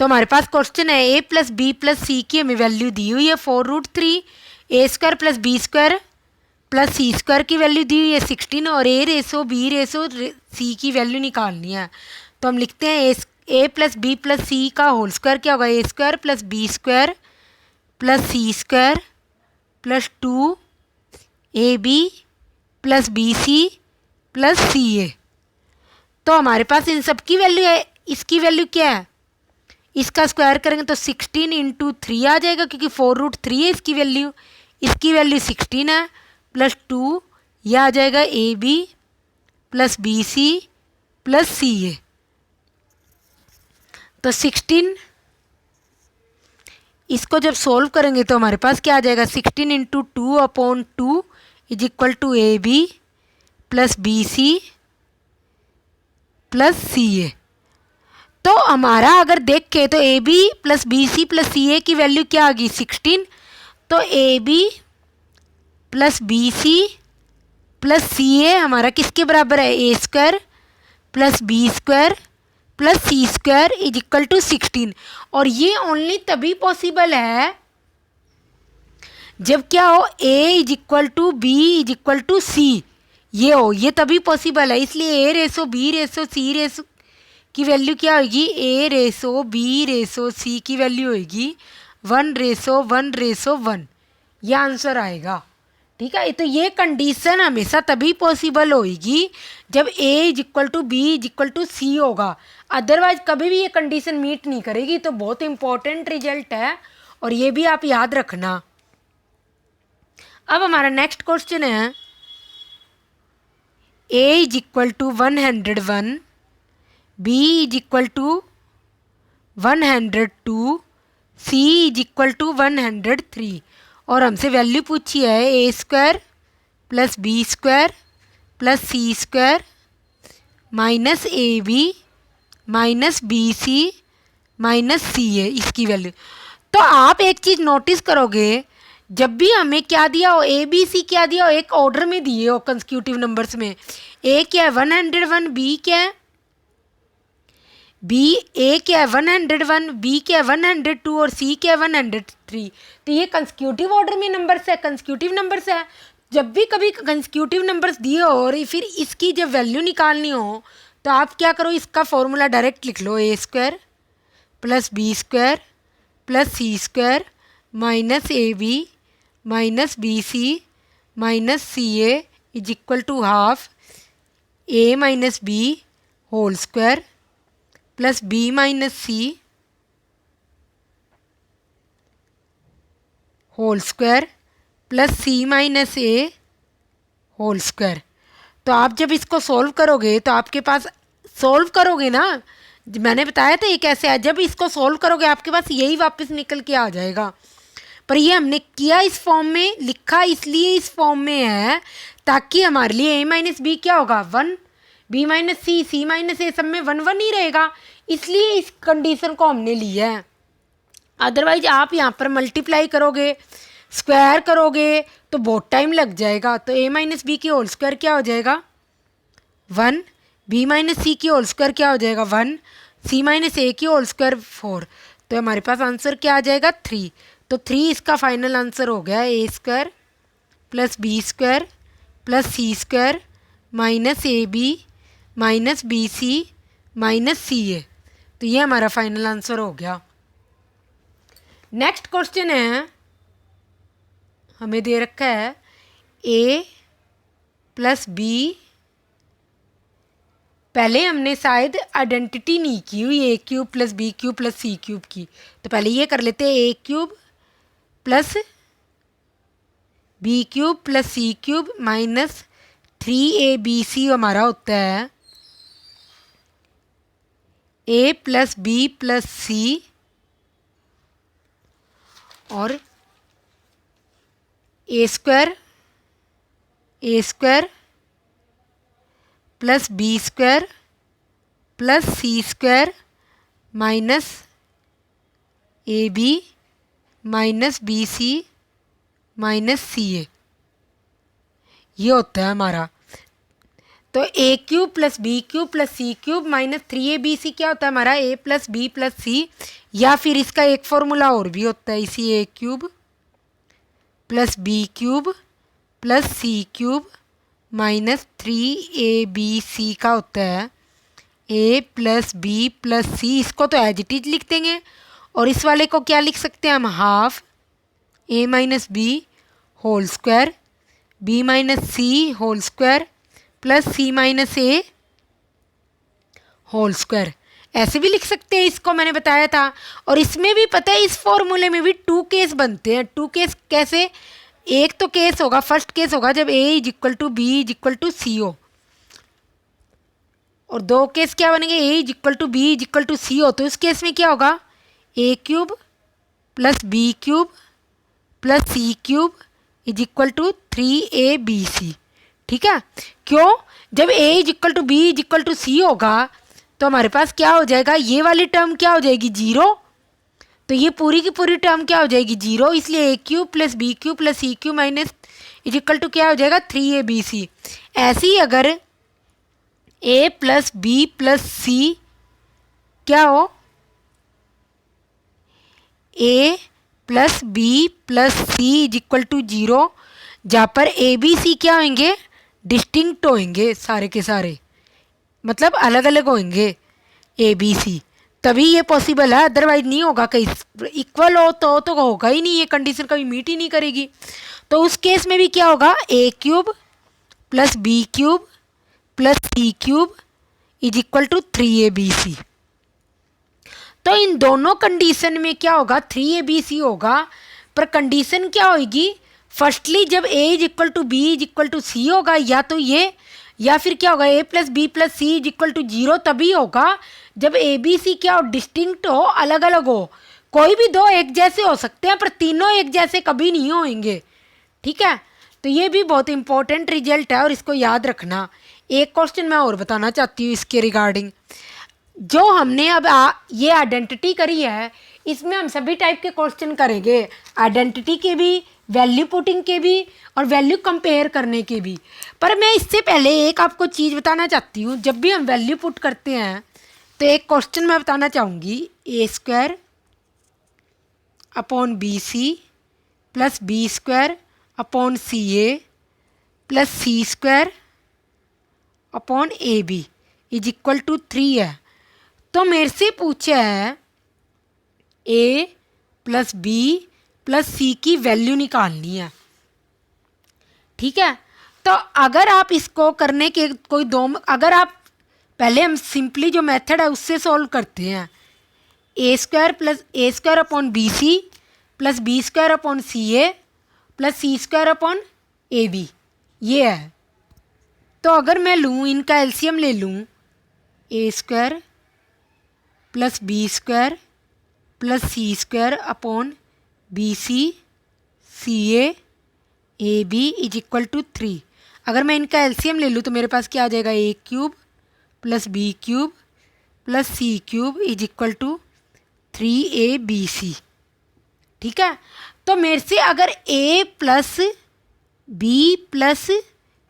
तो हमारे पास क्वेश्चन है a plus B plus c की हमें वैल्यू दी हुई है 4√3, a square plus B square plus C square की वैल्यू दी हुई है 16 और a ratio b ratio c की वैल्यू निकालनी है। तो हम लिखते हैं a plus B plus c का होल स्क्वायर क्या होगा, a square plus B square plus C square plus 2 a b plus b c plus c a. तो हमारे पास इन सब की वैल्यू है, इसकी वैल्यू क्या है, इसका स्क्वायर करेंगे तो 16 इंटू 3 आ जाएगा क्योंकि 4√3 है इसकी वैल्यू 16 है प्लस 2 यह आ जाएगा a b plus b c plus c a. तो 16 इसको जब सोल्व करेंगे तो हमारे पास क्या आ जाएगा, 16 into 2/2 is equal to a b plus b c plus c a. तो हमारा अगर देखें तो a b plus b c plus c a की वैल्यू क्या आ गई 16। तो a b plus b c plus c a हमारा किसके बराबर है, a square plus B square plus C square is equal to 16। और ये ओनली तभी पॉसिबल है जब क्या हो, a is equal to B is equal to c ये हो, ये तभी पॉसिबल है। इसलिए a ratio b ratio c ratio की वैल्यू क्या होगी, a ratio b ratio c की वैल्यू होगी 1:1:1। यह आंसर आएगा। ठीक है, तो ये कंडीशन हमेशा तभी पॉसिबल होगी जब a is equal to B is equal to c होगा, अदरवाइज कभी भी ये कंडीशन मीट नहीं करेगी। तो बहुत इंपॉर्टेंट रिजल्ट है और ये भी आप याद रखना। अब हमारा नेक्स्ट क्वेश्चन है a is equal to 101, b is equal to 102, c is equal to 103 और हमसे वैल्यू पूछी है a square plus B square plus C square minus a b minus b c minus c a इसकी value. तो आप एक चीज़ notice करोगे, जब भी हमें क्या दिया हो, ए बी सी क्या दिया हो, एक ऑर्डर में दिए हो कंसेक्यूटिव नंबर्स में। ए क्या है 101, बी क्या है ए क्या है 101, बी क्या है 102 और सी क्या है 103। तो ये कंसेक्यूटिव ऑर्डर में नंबर्स है, कंसेक्यूटिव नंबर्स है। जब भी कभी कंसेक्यूटिव नंबर्स दिए हो और फिर इसकी जब वैल्यू निकालनी हो तो आप क्या करो, इसका फॉर्मूला डायरेक्ट लिख लो, a square plus B square plus C square minus a b minus b c minus c a is equal to half a minus b whole square plus B minus c whole square plus c minus a whole square. तो आप जब इसको solve करोगे तो आपके पास solve करोगे ना, मैंने बताया था ये कैसे है, जब इसको सॉल्व करोगे आपके पास यही वापस निकल के आ जाएगा। पर ये हमने किया इस फॉर्म में, लिखा इसलिए इस फॉर्म में है ताकि हमारे लिए ए माइनस बी क्या होगा 1, बी माइनस सी, सी माइनस ए सब में 1 ही रहेगा, इसलिए इस कंडीशन को हमने लिया है। अदरवाइज आप यहाँ पर मल्टीप्लाई करोगे, स्क्वायर करोगे तो बहुत टाइम लग जाएगा। तो ए माइनस बी की होल स्क्वायर क्या हो जाएगा 1, बी माइनस सी की होल स्क्वायर क्या हो जाएगा 1, सी माइनस ए की होल स्क्वायर 4। तो हमारे पास आंसर क्या आ जाएगा 3। तो 3 इसका फाइनल आंसर हो गया, a square plus B square plus C square minus a b minus b c minus c a. तो ये हमारा फाइनल आंसर हो गया। नेक्स्ट क्वेश्चन है, हमें दे रखा है ए प्लस बी। पहले हमने शायद आइडेंटिटी नहीं की हुई a cube plus B cube plus C cube की, तो पहले ये कर लेते हैं a cube plus B cube plus C cube minus 3abc हमारा होता है a plus B plus c और a square plus B square plus C square minus a b minus b c minus c a, ये होता है हमारा। तो a cube plus B cube plus C cube minus 3ab क्या होता है हमारा ए प्लस बी प्लस सी, या फिर इसका एक फॉर्मूला और भी होता है इसी a cube plus B cube plus C cube minus 3ab का होता है a plus B plus c. इसको तो एज इट इज लिख देंगे और इस वाले को क्या लिख सकते हैं हम, half a minus b whole square b minus c whole square plus c minus a whole square, ऐसे भी लिख सकते हैं। इसको मैंने बताया था। और इसमें भी पता है इस फॉर्मूले में भी 2 केस बनते हैं। 2 केस कैसे, एक तो केस होगा, फर्स्ट केस होगा जब a is equal to B is equal to c हो, और 2 केस क्या बनेंगे, a is equal to B is equal to c हो। तो इस केस में क्या होगा, a cube plus B cube plus C cube is equal to 3abc। ठीक है, क्यों, जब a is equal to B is equal to c होगा तो हमारे पास क्या हो जाएगा, ये वाली टर्म क्या हो जाएगी, 0। तो ये पूरी की पूरी टर्म क्या हो जाएगी, 0। इसलिए a cube plus B cube plus C cube minus is equal to क्या हो जाएगा, 3abc। ऐसे ही अगर a plus B plus c क्या हो, a plus B plus C is equal to 0, जहाँ पर ए बी सी क्या होंगे, डिस्टिंक्ट होंगे सारे के सारे, मतलब अलग अलग होंगे ए बी सी, तभी ये पॉसिबल है, अदरवाइज नहीं होगा। कहीं इक्वल हो तो होगा ही नहीं, ये कंडीशन कभी मीट ही नहीं करेगी। तो उस केस में भी क्या होगा, a cube plus B cube plus C cube is equal to 3abc। तो इन दोनों कंडीशन में क्या होगा, 3abc होगा, पर कंडीशन क्या होगी, फर्स्टली जब a is equal to B is equal to c होगा, या तो ये, या फिर क्या होगा, a plus B plus C is equal to 0 तभी होगा जब ए बी सी क्या हो, डिस्टिंक्ट हो, अलग अलग हो। कोई भी दो एक जैसे हो सकते हैं पर तीनों एक जैसे कभी नहीं होंगे। ठीक है, तो ये भी बहुत इंपॉर्टेंट रिजल्ट है और इसको याद रखना। एक क्वेश्चन मैं और बताना चाहती हूँ इसके रिगार्डिंग, जो हमने अब ये आइडेंटिटी करी है, इसमें हम सभी टाइप के क्वेश्चन करेंगे, आइडेंटिटी के भी, वैल्यू पुटिंग के भी और वैल्यू कंपेयर करने के भी। पर मैं इससे पहले एक आपको चीज़ बताना चाहती हूँ, जब भी हम वैल्यू पुट करते हैं तो एक क्वेश्चन मैं बताना चाहूँगी, a square upon b c plus B square upon c a plus C square upon a b is equal to 3 है। तो मेरे से पूछा है a plus B plus c की वैल्यू निकालनी है। ठीक है, तो अगर आप इसको करने के कोई दो, अगर आप पहले हम सिंपली जो मेथड है उससे सॉल्व करते हैं, a square upon b c plus B square upon c a plus C square upon a b, ये है। तो अगर मैं लूँ, इनका एलसीएम ले लूँ, a square plus B square plus C square upon b c a b is equal to 3। अगर मैं इनका एलसीएम ले लूँ तो मेरे पास क्या आ जाएगा, a cube plus B cube plus C cube is equal to 3abc। ठीक है, तो मेरे से अगर a plus B plus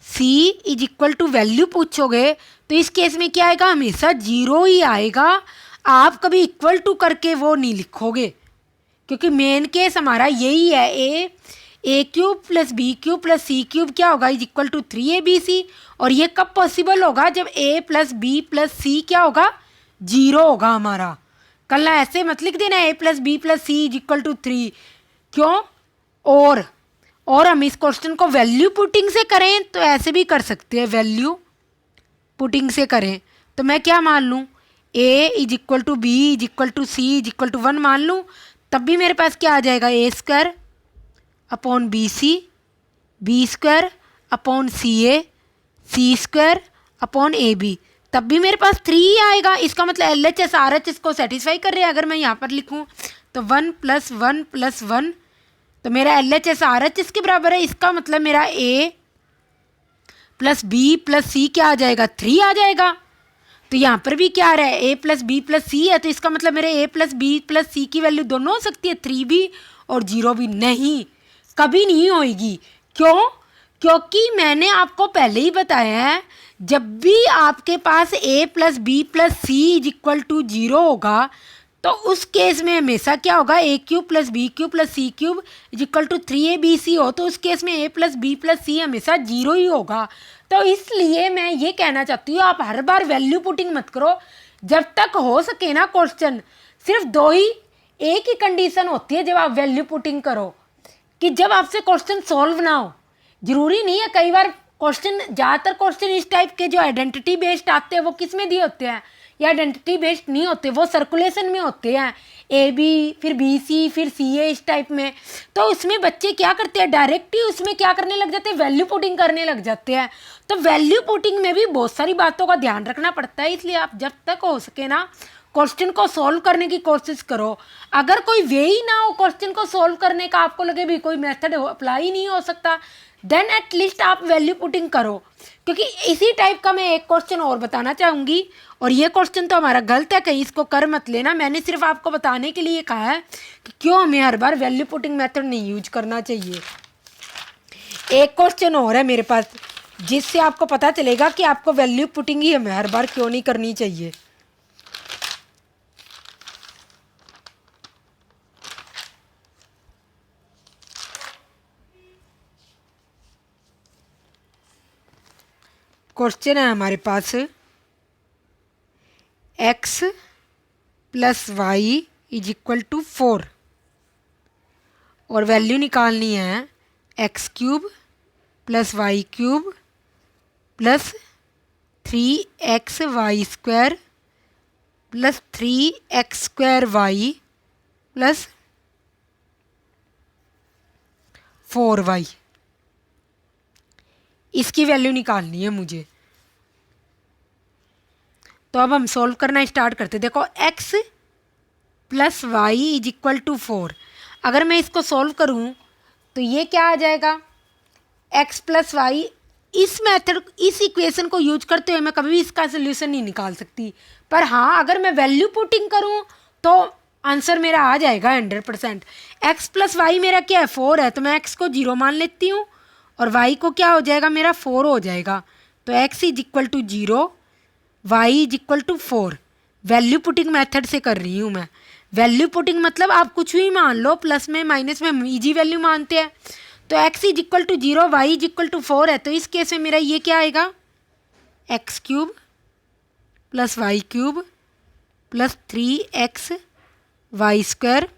C is equal to value पूछोगे तो इस केस में क्या आएगा, हमेशा 0 ही आएगा। आप कभी इक्वल टू करके वो नहीं लिखोगे, क्योंकि मेन केस हमारा यही है, a cube plus B cube plus C cube क्या होगा, इज इक्वल टू 3abc। और ये कब पॉसिबल होगा, जब a plus B plus c क्या होगा, 0 होगा हमारा। कल ऐसे मत लिख देना a plus B plus C is equal to 3, क्यों। और हम इस क्वेश्चन को वैल्यू पुटिंग से करें तो ऐसे भी कर सकते हैं, वैल्यू पुटिंग से करें तो मैं क्या मान लूँ, a is equal to B is equal to C is equal to 1 मान लूँ, तब भी मेरे पास क्या आ जाएगा, a square upon b square upon c square upon a b, तब भी मेरे पास 3 ही आएगा। इसका मतलब LHS RHS को सेटिस्फाई कर रहे हैं। अगर मैं यहाँ पर लिखूँ तो 1 प्लस 1 प्लस 1, तो मेरा LHS RHS के बराबर है। इसका मतलब मेरा a plus B plus c क्या आ जाएगा, 3 आ जाएगा। तो यहाँ पर भी क्या आ रहा है, a प्लस बी प्लस सी है, तो इसका मतलब मेरे a plus B plus c की वैल्यू दोनों हो सकती है, 3 भी और 0 भी। नहीं, कभी नहीं होएगी। क्यों, क्योंकि मैंने आपको पहले ही बताया है, जब भी आपके पास a plus B plus C is equal to 0 होगा तो उस केस में हमेशा क्या होगा, a cube plus B cube plus C cube is equal to 3abc हो, तो उस केस में a plus B plus C हमेशा 0 ही होगा। तो इसलिए मैं ये कहना चाहती हूँ, आप हर बार वैल्यू पुटिंग मत करो। जब तक हो सके ना क्वेश्चन, सिर्फ दो ही एक ही कंडीशन होती है जब आप वैल्यू पुटिंग करो, कि जब आपसे क्वेश्चन सॉल्व ना हो। जरूरी नहीं है, कई बार क्वेश्चन, ज़्यादातर क्वेश्चन इस टाइप के जो आइडेंटिटी बेस्ड आते हैं वो किस में दिए होते हैं, या आइडेंटिटी बेस्ड नहीं होते, वो सर्कुलेशन में होते हैं, ए बी फिर बी सी फिर सी ए इस टाइप में। तो उसमें बच्चे क्या करते हैं, डायरेक्ट ही उसमें क्या करने लग जाते हैं, वैल्यू पुटिंग करने लग जाते हैं। तो वैल्यू पुटिंग में भी बहुत सारी बातों का ध्यान रखना पड़ता है, इसलिए आप जब तक हो सके ना क्वेश्चन को सॉल्व करने की कोशिश करो। अगर कोई वे ही ना हो क्वेश्चन को सॉल्व करने का, आपको लगे भी कोई मेथड अप्लाई नहीं हो सकता, देन एटलीस्ट आप वैल्यू पुटिंग करो। क्योंकि इसी टाइप का मैं एक क्वेश्चन और बताना चाहूँगी, और ये क्वेश्चन तो हमारा गलत है, कहीं इसको कर मत लेना। मैंने सिर्फ आपको बताने के लिए कहा है कि क्यों हमें हर बार वैल्यू पुटिंग मेथड नहीं यूज करना चाहिए। एक क्वेश्चन और है मेरे पास, जिससे आपको पता चलेगा कि आपको वैल्यू पुटिंग ही हमें हर बार क्यों नहीं करनी चाहिए। क्वेश्चन है हमारे पास, x plus Y is equal to 4 और वैल्यू निकालनी है X cube plus Y cube plus 3xy square plus 3x² plus 4y। इसकी वैल्यू निकालनी है मुझे। तो अब हम सॉल्व करना स्टार्ट करते। देखो x plus Y is equal to 4, अगर मैं इसको सॉल्व करूं तो ये क्या आ जाएगा, x प्लस वाई। इस मेथड, इस इक्वेशन को यूज करते हुए मैं कभी भी इसका सोल्यूशन नहीं निकाल सकती, पर हाँ अगर मैं वैल्यू पुटिंग करूं तो आंसर मेरा आ जाएगा 100%। x प्लस वाई मेरा क्या है, 4 है, तो मैं x को 0 मान लेती हूँ और y को क्या हो जाएगा, मेरा 4 हो जाएगा। तो x is equal to 0, Y is equal to 4। Value putting method से कर रही हूँ मैं। वैल्यू पुटिंग मतलब आप कुछ भी मान लो, प्लस में माइनस में हम इजी वैल्यू मानते हैं। तो x is equal to 0, Y is equal to 4 है, तो इस केस में मेरा ये क्या आएगा, x cube plus Y cube plus 3xy square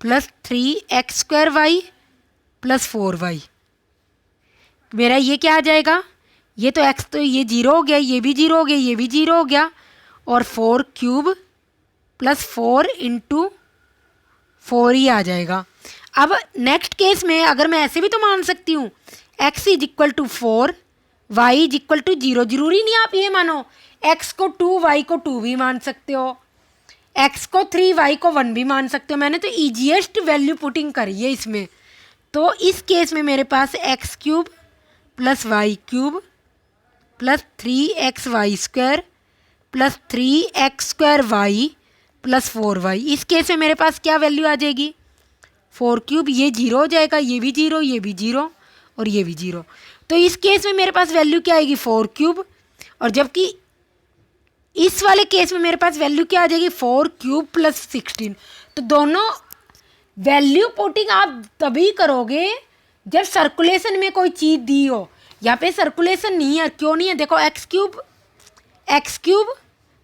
plus 3x² plus 4y। मेरा ये क्या आ जाएगा, ये तो x, तो ये 0 हो गया, ये भी 0 हो गया, ये भी 0 हो गया, और 4 क्यूब प्लस 4 इंटू 4 ही आ जाएगा। अब नेक्स्ट केस में अगर मैं ऐसे भी तो मान सकती हूँ, x is equal to 4, Y is equal to 0। जरूरी नहीं आप ये मानो x को 2, y को 2 भी मान सकते हो, x को 3, y को 1 भी मान सकते हो। मैंने तो ईजीएस्ट वैल्यू पुटिंग करी है इसमें। तो इस केस में मेरे पास x cube plus Y cube plus 3xy square plus 3x² plus 4y। इस केस में मेरे पास क्या वैल्यू आ जाएगी, 4 क्यूब, ये 0 हो जाएगा, ये भी 0, ये भी 0 और ये भी 0। तो इस केस में मेरे पास वैल्यू क्या आएगी, 4 क्यूब, और जबकि इस वाले केस में मेरे पास वैल्यू क्या आ जाएगी, 4 क्यूब प्लस 16। तो दोनों वैल्यू पुटिंग आप तभी करोगे जब सर्कुलेशन में कोई चीज़ दी हो। यहाँ पे सर्कुलेशन नहीं है, क्यों नहीं है, देखो X cube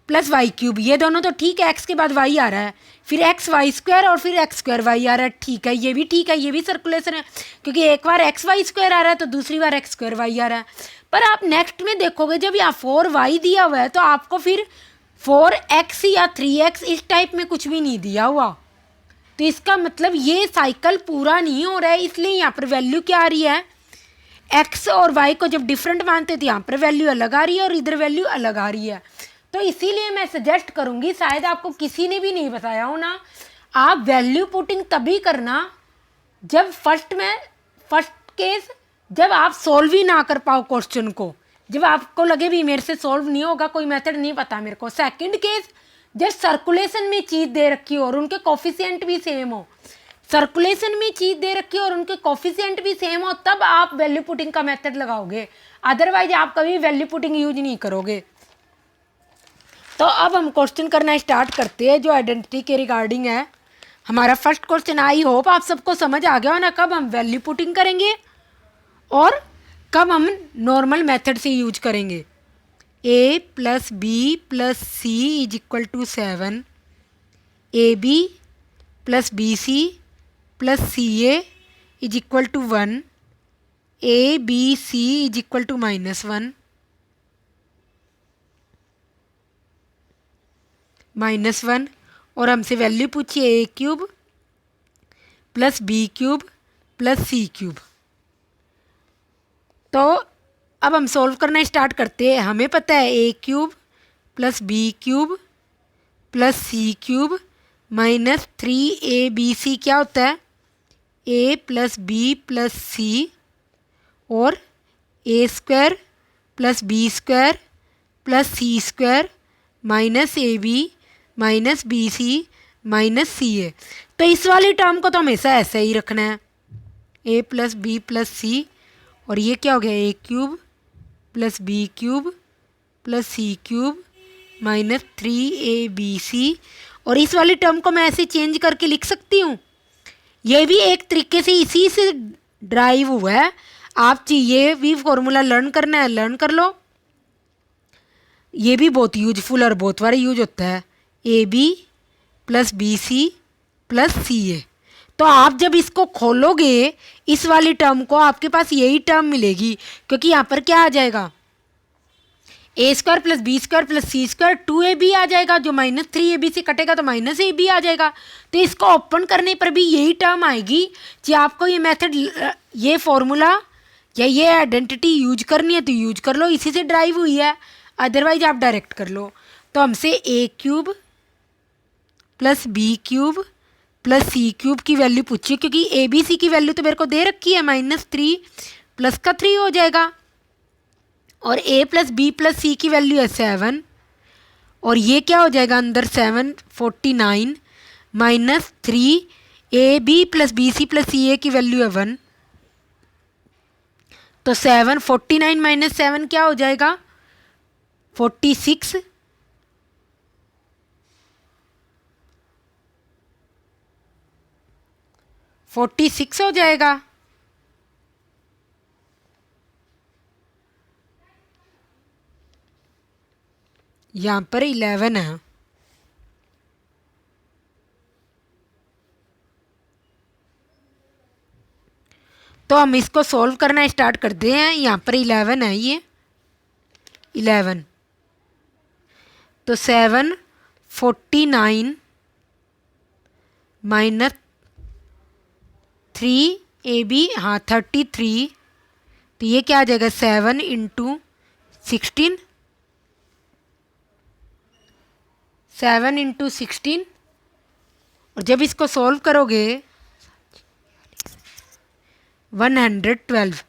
plus Y cube, ये दोनों तो ठीक है, एक्स के बाद वाई आ रहा है, फिर xy स्क्वायर और फिर x² वाई आ रहा है, ठीक है, ये भी ठीक है, ये भी सर्कुलेशन है, क्योंकि एक बार xy स्क्वायर आ रहा है तो दूसरी बार x² वाई आ रहा है। पर आप नेक्स्ट में देखोगे जब यहाँ 4y दिया हुआ है तो आपको फिर 4x या 3x इस टाइप में कुछ भी नहीं दिया हुआ, तो इसका मतलब ये साइकिल पूरा नहीं हो रहा है। इसलिए यहाँ पर वैल्यू क्या आ रही है, x और y को जब डिफरेंट मानते थे यहाँ पर वैल्यू अलग आ रही है और इधर वैल्यू अलग आ रही है। तो इसीलिए मैं सजेस्ट करूँगी, शायद आपको किसी ने भी नहीं बताया हो ना, आप वैल्यू पुटिंग तभी करना जब फर्स्ट केस जब आप सॉल्व ही ना कर पाओ क्वेश्चन को, जब आपको लगे भी मेरे से सॉल्व नहीं होगा, कोई मेथड नहीं पता मेरे को। सेकंड केस जब सर्कुलेशन में चीज़ दे रखी हो और उनके कोफिशिएंट भी सेम हो। सर्कुलेशन में चीज़ दे रखी है और उनके कोफिशिएंट भी सेम हो, तब आप वैल्यू पुटिंग का मेथड लगाओगे, अदरवाइज आप कभी वैल्यू पुटिंग यूज नहीं करोगे। तो अब हम क्वेश्चन करना स्टार्ट करते हैं जो आइडेंटिटी के रिगार्डिंग है। हमारा फर्स्ट क्वेश्चन, आई होप आप सबको समझ आ गया हो ना, कब हम वैल्यू पुटिंग करेंगे और कब हम नॉर्मल मेथड से यूज करेंगे। a plus B plus C is equal to 7, a b plus b c plus c a is equal to 1, a b c is equal to -1, -1, और हमसे वैल्यू पूछिए a cube plus B cube plus C cube. तो अब हम solve करना start करते हैं। हमें पता है a cube plus B cube plus C cube -3abc क्या होता है, a plus B plus c, और a square plus B square plus C square -ab minus b c minus c a. तो इस वाली टर्म को तो हमेशा ऐसा ही रखना है, a plus B plus c, और ये क्या हो गया, a cube plus B cube plus C cube -3abc। और इस वाली टर्म को मैं ऐसे चेंज करके लिख सकती हूँ, ये भी एक तरीके से इसी से ड्राइव हुआ है। आप ये भी फॉर्मूला लर्न करना है, लर्न कर लो, ये भी बहुत यूजफुल और बहुत बार यूज होता है, a b plus b c plus c a. तो आप जब इसको खोलोगे इस वाली टर्म को, आपके पास यही टर्म मिलेगी, क्योंकि यहाँ पर क्या आ जाएगा, a square plus B square plus C square 2ab आ जाएगा, जो -3ab से कटेगा तो -ab आ जाएगा। तो इसको ओपन करने पर भी यही टर्म आएगी। कि आपको ये मेथड, ये फॉर्मूला या ये आइडेंटिटी यूज करनी है तो यूज कर लो, इसी से ड्राइव हुई है, अदरवाइज आप डायरेक्ट कर लो। तो हमसे a cube plus B cube plus C cube की वैल्यू पूछिए, क्योंकि ए बी सी की वैल्यू तो मेरे को दे रखी है, -3 प्लस का 3 हो जाएगा, और a plus B plus c की वैल्यू है 7, और ये क्या हो जाएगा अंदर 7 49 -3 a b plus b c plus c a की वैल्यू है 1। तो 7 49 -7 क्या हो जाएगा 46, 46 हो जाएगा। यहाँ पर 11 है। तो हम इसको सॉल्व करना स्टार्ट करते हैं। यहाँ पर 11 है, ये 11, तो 7 49 -3ab, हाँ 33, तो ये क्या आ जाएगा 7 × 16, 7 × 16, और जब इसको सॉल्व करोगे 112,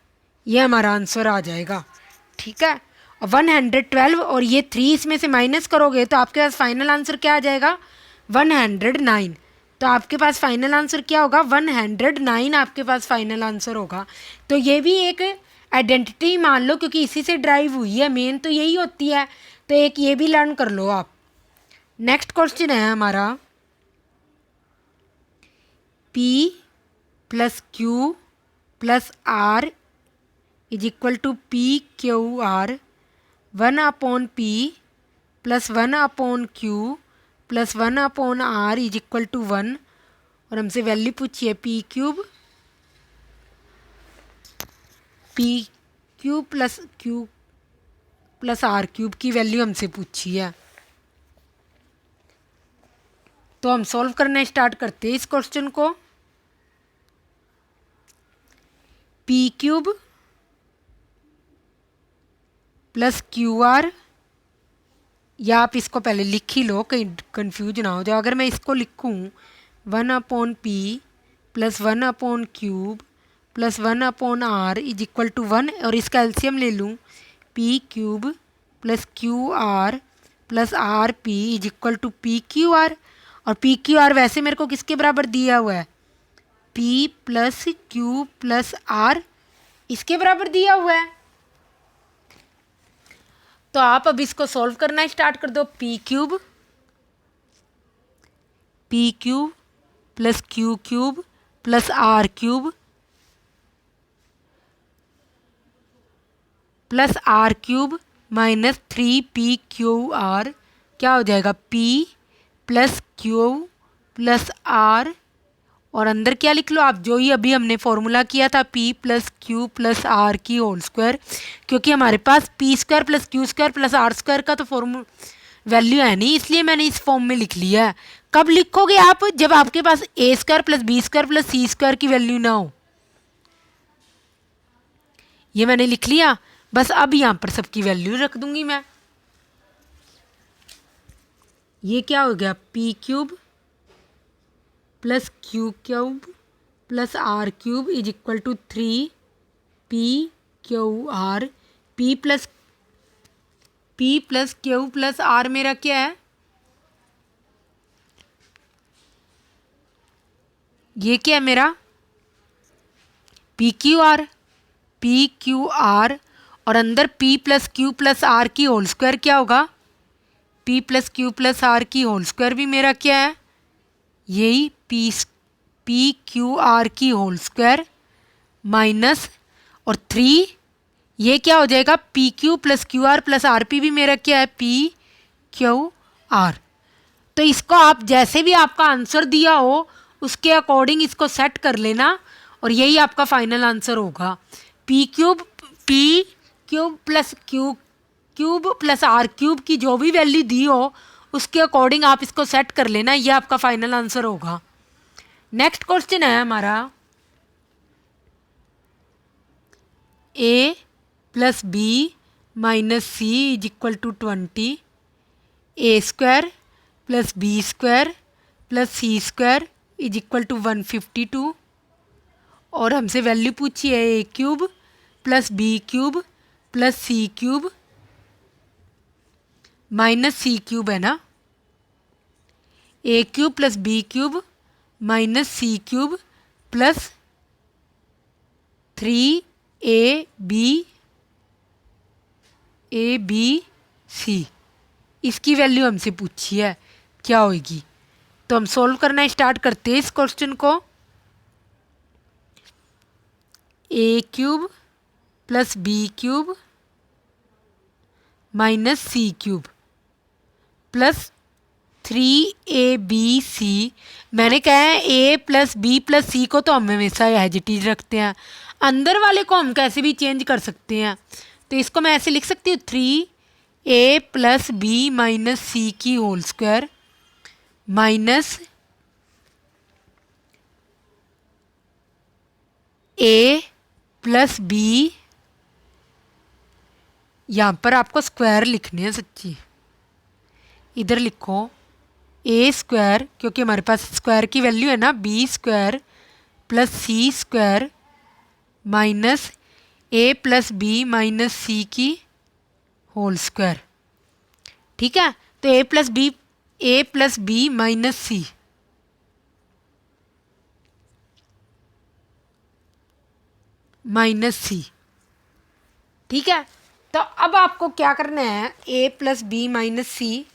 ये हमारा आंसर आ जाएगा। ठीक है, और 112 और ये 3 इसमें से माइनस करोगे तो आपके पास फाइनल आंसर क्या आ जाएगा 109। तो आपके पास फाइनल आंसर क्या होगा 109, आपके पास फाइनल आंसर होगा। तो ये भी एक आइडेंटिटी मान लो, क्योंकि इसी से ड्राइव हुई है, मेन तो यही होती है। तो एक ये भी लर्न कर लो आप। नेक्स्ट क्वेश्चन है हमारा, P plus Q plus R is equal to PQR 1/P plus 1/Q plus 1/R is equal to 1, और हमसे वैल्यू पूछिए P cube plus Q plus R cube की वैल्यू हमसे पूछी है। तो हम सॉल्व करना स्टार्ट करते हैं इस क्वेश्चन को। P क्यूब प्लस QR, या आप इसको पहले लिख ही लो, कहीं कंफ्यूज ना हो जाओ। अगर मैं इसको लिखूँ 1/P plus 1/Q plus 1/R is equal to 1, और इसका एलसीएम ले लूँ P cube plus QR plus RP is equal to PQR, और PQR वैसे मेरे को किसके बराबर दिया हुआ है P plus Q plus R इसके बराबर दिया हुआ है। तो आप अब इसको सॉल्व करना स्टार्ट कर दो। P cube plus Q cube plus are cube plus are cube minus 3p/q/r क्या हो जाएगा? p plus Q plus R और अंदर क्या लिख लो आप, जो ही अभी हमने फॉर्मूला किया था p plus Q plus R की होल स्क्वायर, क्योंकि हमारे पास p square plus Q square plus are square का तो वैल्यू है नहीं, इसलिए मैंने इस फॉर्म में लिख लिया है। कब लिखोगे आप? जब आपके पास a square plus B square plus C square की वैल्यू ना हो। ये मैंने लिख लिया, बस अब यहाँ पर सबकी वैल्यू रख दूंगी मैं। ये क्या हो गया? p cube plus Q cube plus are cube is equal to 3p/q/r। p plus Q plus R मेरा क्या है? ये क्या है मेरा? p/q/r और अंदर p plus Q plus R की होल स्क्वायर क्या होगा? p plus Q plus R की होल स्क्वायर भी मेरा क्या है? यही p/q/r की होल स्क्वायर माइनस और 3, ये क्या हो जाएगा? pq plus qr plus rp भी मेरा क्या है? p/q/r। तो इसको आप जैसे भी आपका आंसर दिया हो उसके अकॉर्डिंग इसको सेट कर लेना और यही आपका फाइनल आंसर होगा। p cube plus Q cube plus are cube की जो भी वैल्यू दी हो उसके अकॉर्डिंग आप इसको सेट कर लेना, ये आपका फाइनल आंसर होगा। नेक्स्ट क्वेश्चन है हमारा a plus B minus C is equal to 20, a square plus B square plus C square is equal to 152 और हमसे वैल्यू पूछी है a cube plus B cube plus C cube minus C cube है ना, a cube plus B cube minus C cube plus 3abc इसकी value हमसे पूछी है क्या होगी। तो हम सॉल्व करना स्टार्ट करते हैं इस क्वेश्चन को। a cube plus B cube minus C cube plus 3abc। मैंने कहा है a plus B plus C को तो हम हमेशा एज इट इज रखते हैं, अंदर वाले को हम कैसे भी चेंज कर सकते हैं। तो इसको मैं ऐसे लिख सकती हूँ 3a प्लस बी माइनस सी की whole square minus a plus B, यहाँ पर आपको स्क्वायर लिखने हैं सच्ची, इधर लिखो a स्क्वायर क्योंकि हमारे पास स्क्वायर की वैल्यू है ना, b square plus C square minus a plus B minus सी की होल स्क्वायर। ठीक है, तो a plus B minus c ठीक है। तो अब आपको क्या करना है, a plus B minus c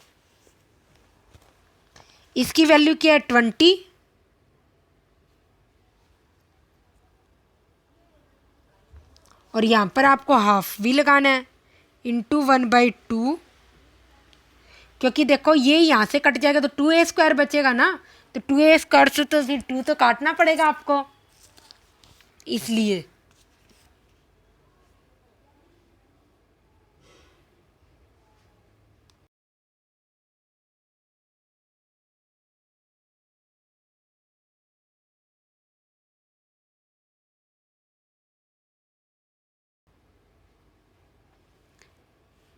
इसकी वैल्यू क्या है 20 और यहाँ पर आपको हाफ भी लगाना है इंटू 1/2, क्योंकि देखो ये यहाँ से कट जाएगा तो 2a स्क्वायर बचेगा ना, तो 2a स्क्वायर से तो फिर 2 तो काटना पड़ेगा आपको, इसलिए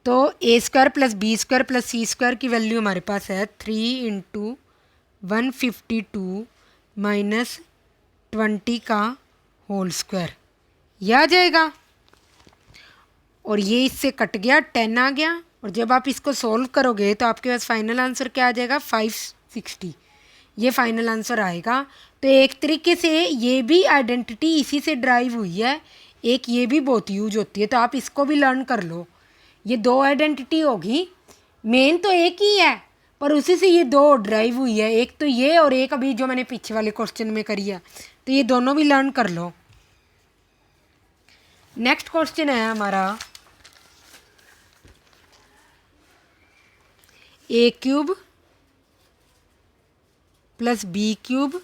तो a square plus B square plus C square की वैल्यू हमारे पास है 3 × 152 माइनस 20 का होल स्क्वायर, यह आ जाएगा। और ये इससे कट गया 10 आ गया, और जब आप इसको सॉल्व करोगे तो आपके पास फाइनल आंसर क्या आ जाएगा 560, ये फाइनल आंसर आएगा। तो एक तरीके से ये भी आइडेंटिटी इसी से ड्राइव हुई है, एक ये भी बहुत यूज होती है, तो आप इसको भी लर्न कर लो। ये दो आइडेंटिटी होगी, मेन तो एक ही है पर उसी से ये दो ड्राइव हुई है, एक तो ये और एक अभी जो मैंने पीछे वाले क्वेश्चन में करी है, तो ये दोनों भी लर्न कर लो। नेक्स्ट क्वेश्चन है हमारा a cube plus B cube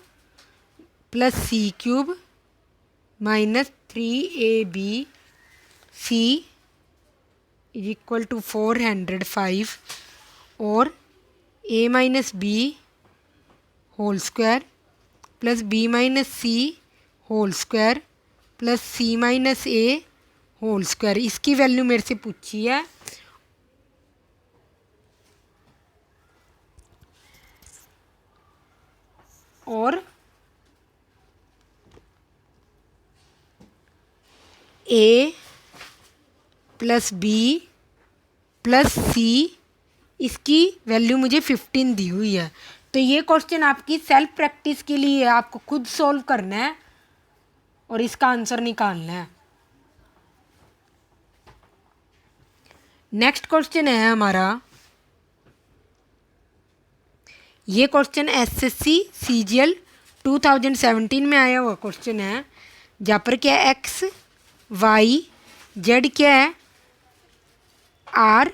plus C cube minus 3ab c is equal to 405 और a minus b whole square plus b minus c whole square plus c minus a whole square, इसकी वैल्यू मेरे से पूछी है। और a plus B plus c इसकी value मुझे 15 दी हुई है। तो ये क्वेश्चन आपकी सेल्फ प्रैक्टिस के लिए है, आपको खुद सॉल्व करना है और इसका आंसर निकालना है। नेक्स्ट क्वेश्चन है हमारा, ये क्वेश्चन एसएससी सीजीएल 2017 में आया हुआ क्वेश्चन है, जहाँ पर क्या है एक्स वाई जेड क्या है आर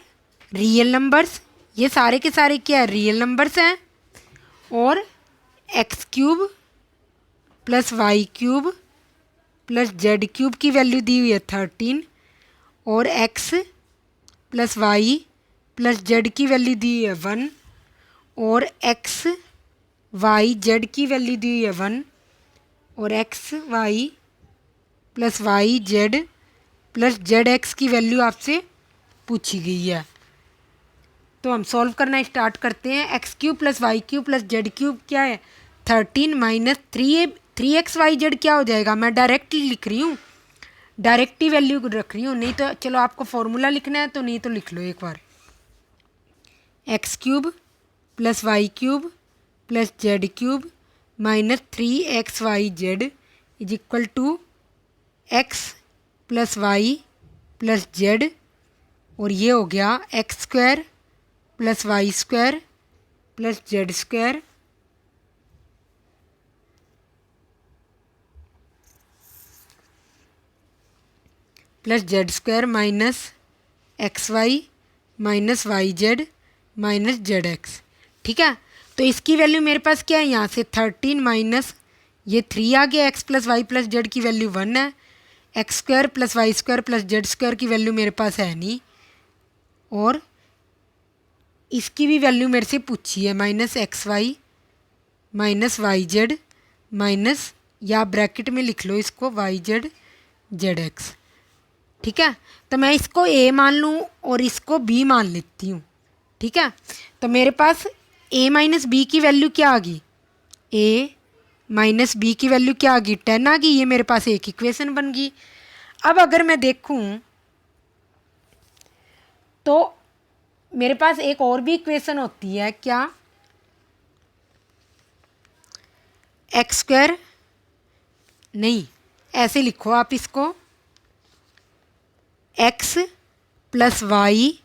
रियल नंबर्स, ये सारे के सारे क्या है रियल नंबर्स हैं, और X cube plus Y cube plus Z cube की वैल्यू दी हुई है 13 और X plus Y plus Z की वैल्यू दी हुई है 1 और एक्स वाई जेड की वैल्यू दी हुई है 1 और X Y plus Y Z plus Z X की वैल्यू आपसे पूछी गई है। तो हम सॉल्व करना स्टार्ट करते हैं। X cube plus Y cube plus Z cube क्या है 13 माइनस 3xyz क्या हो जाएगा, मैं डायरेक्टली लिख रही हूँ, डायरेक्ट ही वैल्यू रख रही हूँ, नहीं तो चलो आपको फॉर्मूला लिखना है तो नहीं तो लिख लो एक बार। X cube plus Y cube plus Z cube minus 3xyz is equal to x plus Y plus z, और ये हो गया x square plus Y square plus Z square plus Z square minus x Y minus Y Z minus z x. ठीक है, तो इसकी वैल्यू मेरे पास क्या है, यहाँ से 13 माइनस ये 3 आ गया, X plus Y plus Z की वैल्यू 1 है, X square plus Y square plus Z square की वैल्यू मेरे पास है नहीं, और इसकी भी वैल्यू मेरे से पूछी है minus x Y minus Y Z minus, या ब्रैकेट में लिख लो इसको वाई जेड जेड एक्स। ठीक है, तो मैं इसको ए मान लूँ और इसको बी मान लेती हूँ। ठीक है, तो मेरे पास ए माइनस बी की वैल्यू क्या आ गई, ए माइनस बी की वैल्यू क्या आ गई 10 आ गई, ये मेरे पास एक इक्वेशन बन गई। अब अगर मैं देखूँ तो मेरे पास एक और भी इक्वेशन होती है, क्या एक्स स्क्वायर, नहीं ऐसे लिखो आप इसको, X plus Y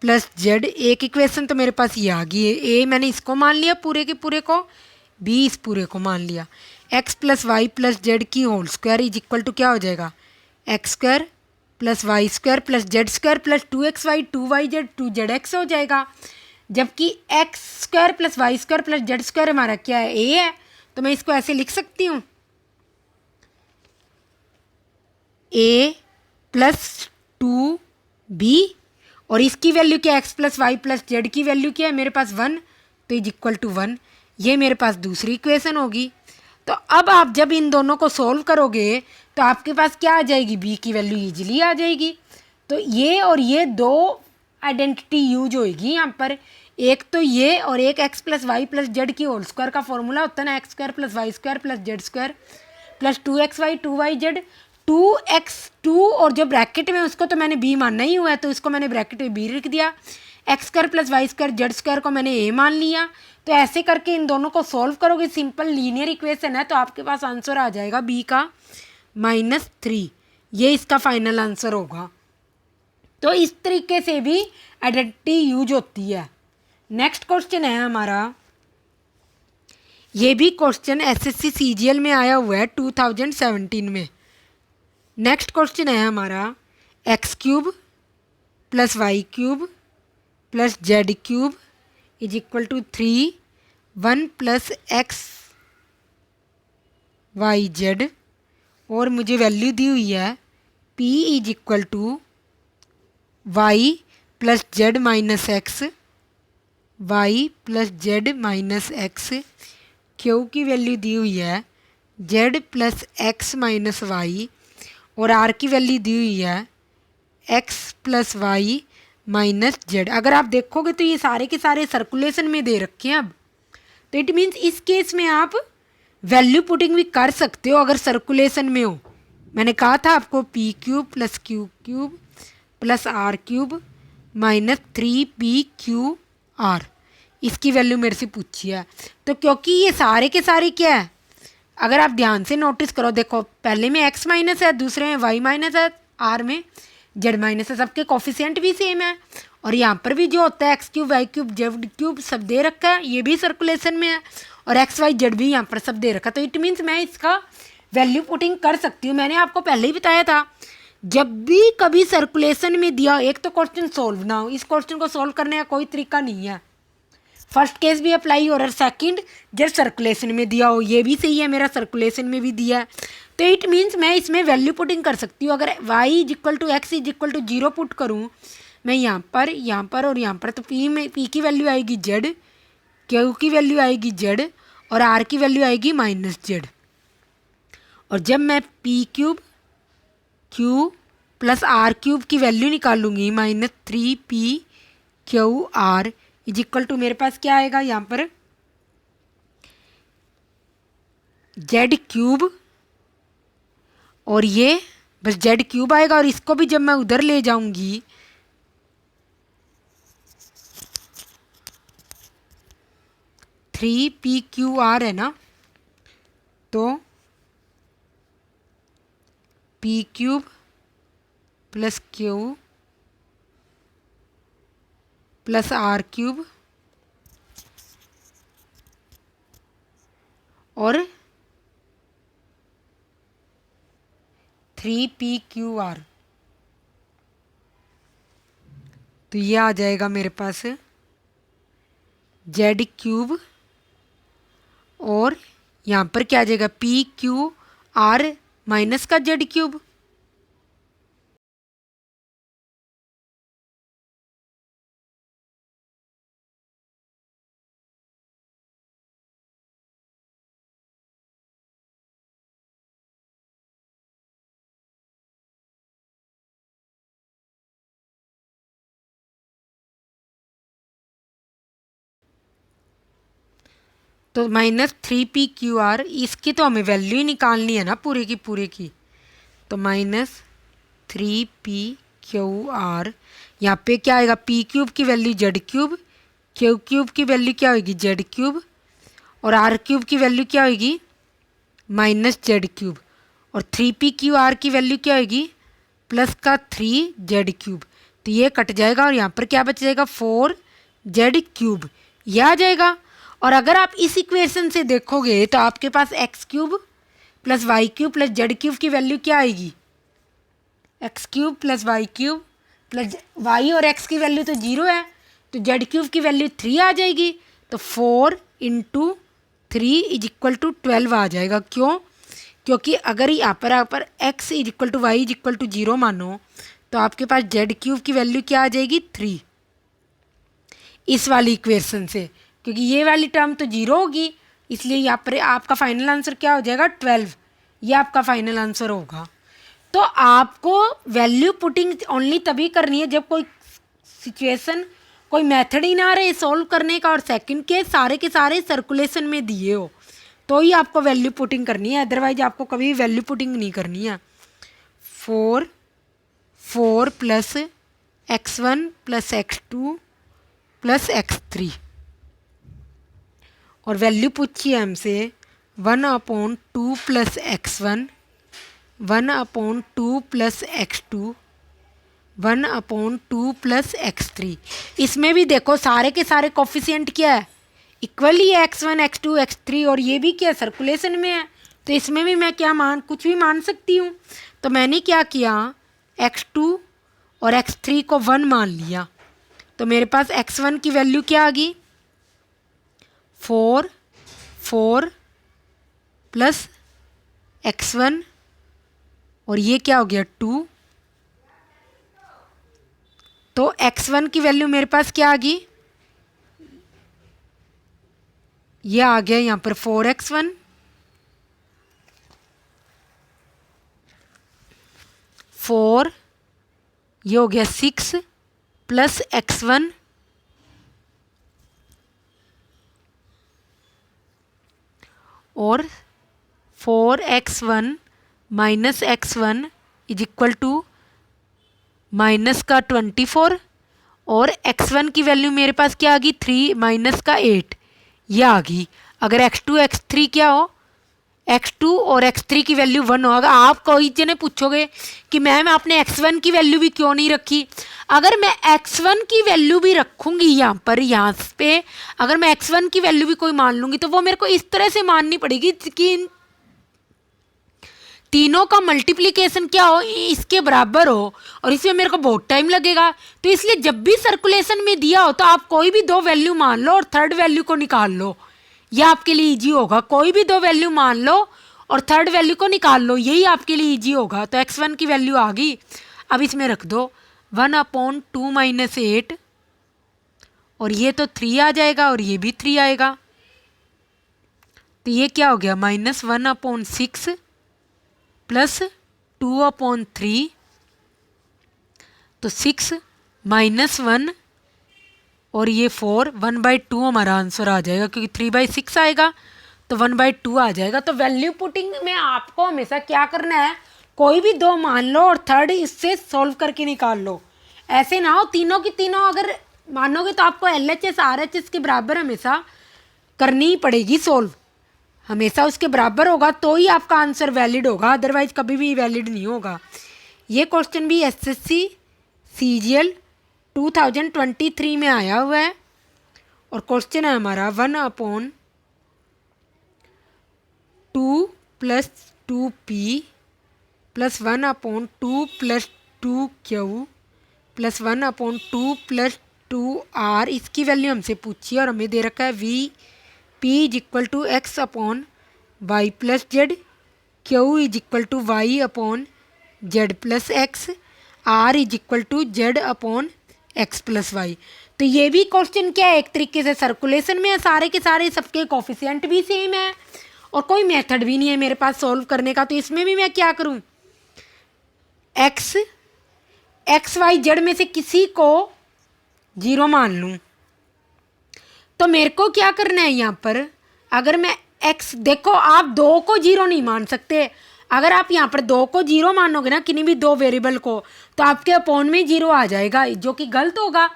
plus Z, एक इक्वेशन तो मेरे पास ये आ गई है, ए मैंने इसको मान लिया पूरे के पूरे को, बी इस पूरे को मान लिया, x plus Y plus Z की whole square is equal to क्या हो जाएगा x square plus Y square plus Z square plus 2xy 2yz 2zx हो जाएगा। जबकि x square plus Y square plus Z square हमारा क्या है ए है, तो मैं इसको ऐसे लिख सकती हूँ ए प्लस 2b, और इसकी वैल्यू क्या X plus Y plus Z की वैल्यू क्या है मेरे पास 1, तो इज इक्वल टू 1, ये मेरे पास दूसरी इक्वेशन होगी। तो अब आप जब इन दोनों को सोल्व करोगे तो आपके पास क्या आ जाएगी, बी की वैल्यू ईजिली आ जाएगी। तो ये और ये दो आइडेंटिटी यूज होएगी यहाँ पर, एक तो ये और एक X plus Y plus Z की होल स्क्वायर का फॉर्मूला होता है ना, X square plus Y square plus Z square plus 2xy 2yz 2x 2, और जो ब्रैकेट में उसको तो मैंने बी मानना ही हुआ है तो इसको मैंने ब्रैकेट में बी लिख दिया, X square plus Y square Z square को मैंने ए मान लिया। तो ऐसे करके इन दोनों को सॉल्व करोगे, सिंपल लीनियर इक्वेशन है, तो आपके पास आंसर आ जाएगा बी का -3। ये इसका फाइनल आंसर होगा। तो इस तरीके से भी आइडेंटिटी यूज होती है। नेक्स्ट क्वेश्चन है हमारा, ये भी क्वेश्चन एसएससी सीजीएल में आया हुआ है 2017 में। नेक्स्ट क्वेश्चन है हमारा, X cube plus Y cube plus Z cube is equal to 3, 1 plus X Y Z, और मुझे वैल्यू दी हुई है p is equal to Y plus Z minus x, Y plus Z minus X, Q की value दी हुई है Z plus X minus Y, और आर की वैल्यू दी हुई है X plus Y minus Z. अगर आप देखोगे तो ये सारे के सारे सर्कुलेशन में दे रखे हैं। अब तो इट मीन्स इस केस में आप वैल्यू पुटिंग भी कर सकते हो अगर सर्कुलेशन में हो। मैंने कहा था आपको P cube plus Q cube plus are cube minus 3p/q/r, इसकी वैल्यू मेरे से पूछी है। तो क्योंकि ये सारे के सारे क्या है, अगर आप ध्यान से नोटिस करो, देखो पहले में x माइनस है, दूसरे में y माइनस है, r में z माइनस है, सबके कोफिशिएंट भी सेम है। और यहाँ पर भी जो होता है X cube Y cube Z cube सब दे रखा है, ये भी सर्कुलेशन में है, और एक्स वाई जेड भी यहाँ पर सब दे रखा है। तो इट मीन्स मैं इसका वैल्यू पुटिंग कर सकती हूँ। मैंने आपको पहले ही बताया था, जब भी कभी सर्कुलेशन में दिया, एक तो क्वेश्चन सोल्व ना हो, इस क्वेश्चन को सोल्व करने का कोई तरीका नहीं है। फर्स्ट केस भी अप्लाई हो रहा है, सेकंड जब सर्कुलेशन में दिया हो, ये भी सही है, मेरा सर्कुलेशन में भी दिया है। तो इट मीन्स मैं इसमें वैल्यू पुटिंग कर सकती हूँ। अगर y is equal to X is equal to 0 put करूँ मैं यहाँ पर और यहाँ पर, तो p की वैल्यू आएगी z, q की वैल्यू आएगी z, और r की वैल्यू आएगी -z। और जब मैं p cube q plus are cube की वैल्यू निकालूंगी -3p/q/r इज इक्वल टू, मेरे पास क्या आएगा यहाँ पर जेड क्यूब, और ये बस जेड क्यूब आएगा। और इसको भी जब मैं उधर ले जाऊंगी 3p/q/r है ना, तो p cube plus q plus are cube और 3p/q/r, तो ये आ जाएगा मेरे पास जेड क्यूब, और यहाँ पर क्या आ जाएगा p/q/r माइनस का जेड क्यूब। तो -3p/q/r, इसकी तो हमें वैल्यू ही निकालनी है ना पूरे की पूरे की। तो -3p/q/r, यहाँ पे क्या आएगा, p क्यूब की value Z cube, q cube की वैल्यू क्या होगी जेड क्यूब, और r क्यूब की वैल्यू क्या होगी -जेड क्यूब, और 3p/q/r की वैल्यू क्या होगी प्लस का 3z क्यूब। तो ये कट जाएगा और यहाँ पर क्या बच जाएगा 4z क्यूब, यह आ जाएगा। और अगर आप इस इक्वेशन से देखोगे तो आपके पास x cube plus Y cube plus Z cube की वैल्यू क्या आएगी, x cube plus Y cube plus y और एक्स की वैल्यू तो 0 है, तो जेड क्यूब की वैल्यू 3 आ जाएगी। तो 4 × 3 इज इक्वल टू 12 आ जाएगा। क्यों? क्योंकि अगर यहाँ पर X is equal to Y is equal to 0 मानो, तो आपके पास जेड क्यूब की वैल्यू क्या आ जाएगी 3, इस वाली इक्वेशन से, क्योंकि ये वाली टर्म तो 0 होगी, इसलिए यहाँ पर आपका फाइनल आंसर क्या हो जाएगा 12, ये आपका फाइनल आंसर होगा। तो आपको वैल्यू पुटिंग ओनली तभी करनी है जब कोई सिचुएशन, कोई मेथड ही ना रहे सॉल्व करने का, और सेकंड के सारे सर्कुलेशन में दिए हो, तो ही आपको वैल्यू पुटिंग करनी है, अदरवाइज आपको कभी वैल्यू पुटिंग नहीं करनी है। 4 plus x1 plus x2 plus x3 और वैल्यू पूछी है हमसे 1/2 plus x1, 1/2 plus x2, 1/2 plus x3। इसमें भी देखो सारे के सारे कोफिशिएंट क्या है, इक्वल ही है, x1 x2 x3, और ये भी क्या सर्कुलेशन में है, तो इसमें भी मैं क्या कुछ भी मान सकती हूँ। तो मैंने क्या किया, x2 और x3 को 1 मान लिया, तो मेरे पास x1 की वैल्यू क्या आ गई 4 प्लस x1 और ये क्या हो गया 2, तो x1 की वैल्यू मेरे पास क्या आ गई, ये आ गया यहाँ पर 4x1 4, ये हो गया 6 प्लस x1 और 4x1 minus x1 is equal to minus का 24 और x1 की वैल्यू मेरे पास क्या आ गई 3 माइनस का 8, ये आ गई। अगर x2 x3 क्या हो, x2 और x3 की वैल्यू 1 होगा। आप कोई जने पूछोगे कि मैम आपने x1 की वैल्यू भी क्यों नहीं रखी। अगर मैं x1 की वैल्यू भी रखूंगी यहाँ पर, यहाँ पे अगर मैं x1 की वैल्यू भी कोई मान लूंगी तो वो मेरे को इस तरह से माननी पड़ेगी कि इन तीनों का मल्टीप्लिकेशन क्या हो, इसके बराबर हो, और इसमें मेरे को बहुत टाइम लगेगा। तो इसलिए जब भी सर्कुलेशन में दिया हो तो आप कोई भी दो वैल्यू मान लो और थर्ड वैल्यू को निकाल लो, यह आपके लिए इजी होगा। कोई भी दो वैल्यू मान लो और थर्ड वैल्यू को निकाल लो, यही आपके लिए इजी होगा। तो x1 की वैल्यू आ गई, अब इसमें रख दो 1/2 माइनस 8 और ये तो 3 आ जाएगा और ये भी 3 आएगा, तो ये क्या हो गया -1/6 प्लस 2/3, तो 6 माइनस 1 और ये 4, 1/2 हमारा आंसर आ जाएगा क्योंकि 3/6 आएगा तो 1/2 आ जाएगा। तो वैल्यू पुटिंग में आपको हमेशा क्या करना है, कोई भी दो मान लो और थर्ड इससे सॉल्व करके निकाल लो। ऐसे ना हो तीनों की तीनों अगर मानोगे तो आपको LHS RHS के बराबर हमेशा करनी ही पड़ेगी सॉल्व, हमेशा उसके बराबर होगा तो ही आपका आंसर वैलिड होगा, अदरवाइज कभी भी वैलिड नहीं होगा। ये क्वेश्चन भी SSC CGL 2023 में आया हुआ है और क्वेश्चन है हमारा 1/2 plus 2p plus 1/2 plus 2q plus 1/2 plus 2r, इसकी वैल्यू हमसे पूछी और हमें दे रखा है p is equal to x upon Y plus Z, Q is equal to Y upon Z plus X, R is equal to Z upon X plus Y. तो ये भी क्वेश्चन क्या है, एक तरीके से सर्कुलेशन में है, सारे के सारे सबके कोफिशिएंट भी सेम है और कोई मेथड भी नहीं है मेरे पास सॉल्व करने का। तो इसमें भी मैं क्या करूं, एक्स वाई जेड में से किसी को 0 मान लूं। तो मेरे को क्या करना है यहाँ पर, अगर मैं x, देखो आप 2 को 0 नहीं मान सकते। अगर आप यहाँ पर 2 को 0 मानोगे ना किन्हीं भी दो वेरिएबल को, तो आपके अपॉन में 0 आ जाएगा जो कि गलत होगा।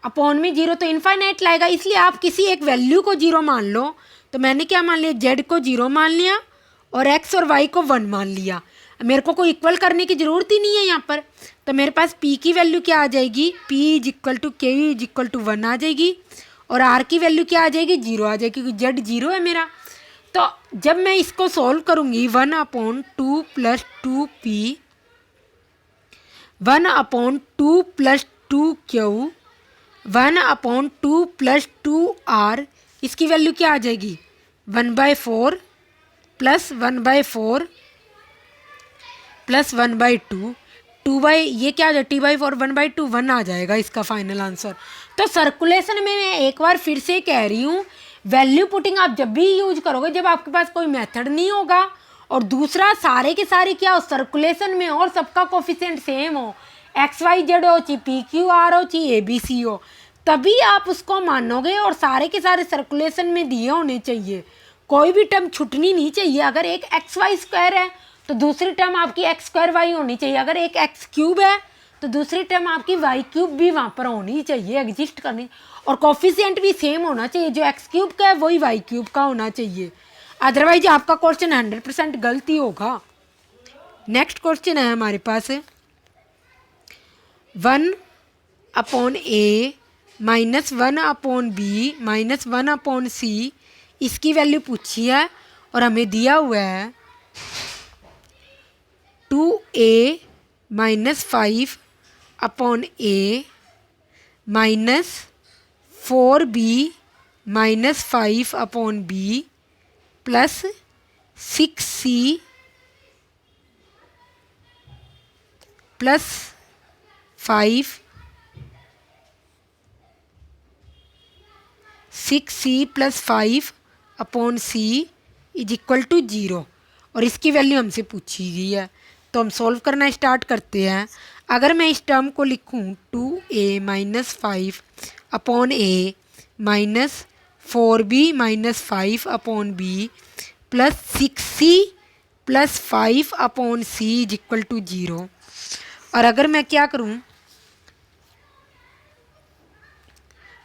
अपॉन में 0 तो इनफाइनाइट लाएगा, इसलिए आप किसी एक वैल्यू को 0 मान लो। तो मैंने क्या मान लिया, z को 0 मान लिया और x और y को 1 मान लिया। मेरे को कोई इक्वल करने की ज़रूरत ही नहीं है यहाँ पर। तो मेरे पास p की वैल्यू क्या आ जाएगी, p is equal to k is equal to 1 आ जाएगी और r की वैल्यू क्या आ जाएगी 0 आ जाएगी क्योंकि z 0 है मेरा। तो जब मैं इसको सॉल्व करूँगी 1/2 plus 2p 1/2 plus 2q 1/2 plus 2r, इसकी वैल्यू क्या आ जाएगी 1/4 प्लस 1/4 प्लस 1/2, 2 ये क्या आ जाए t/4 1/2 1 आ जाएगा इसका फाइनल आंसर। तो सर्कुलेशन में मैं एक बार फिर से कह रही हूँ, वैल्यू पुटिंग आप जब भी यूज करोगे जब आपके पास कोई मेथड नहीं होगा और दूसरा सारे के सारे क्या हो सर्कुलेशन में और सबका कोफिशिएंट सेम हो, XYZ हो चाहे PQR हो चाहे ABC हो, तभी आप उसको मानोगे और सारे के सारे सर्कुलेशन में दिए होने चाहिए, कोई भी टर्म छूटनी नहीं चाहिए। अगर एक XY स्क्वायर है तो दूसरी टर्म आपकी x² y होनी चाहिए, अगर एक x³ है तो दूसरी टर्म आपकी वाई क्यूब भी वहाँ पर होनी चाहिए, एग्जिस्ट करनी, और कोफिशिएंट भी सेम होना चाहिए, जो एक्स क्यूब का है वही वाई क्यूब का होना चाहिए, अदरवाइज आपका क्वेश्चन 100% गलती होगा। नेक्स्ट क्वेश्चन है हमारे पास 1/a minus 1/b minus 1/c, इसकी वैल्यू पूछी है और हमें दिया हुआ है 2a minus 5/a minus 4b minus 5/b plus 6c plus 6c plus 5/c is equal to 0, और इसकी वैल्यू हमसे पूछी गई है। तो हम सॉल्व करना स्टार्ट करते हैं। अगर मैं इस टर्म को लिखूं 2a minus 5/a minus 4b minus 5/b plus 6c plus 5/c is equal to 0, और अगर मैं क्या करूं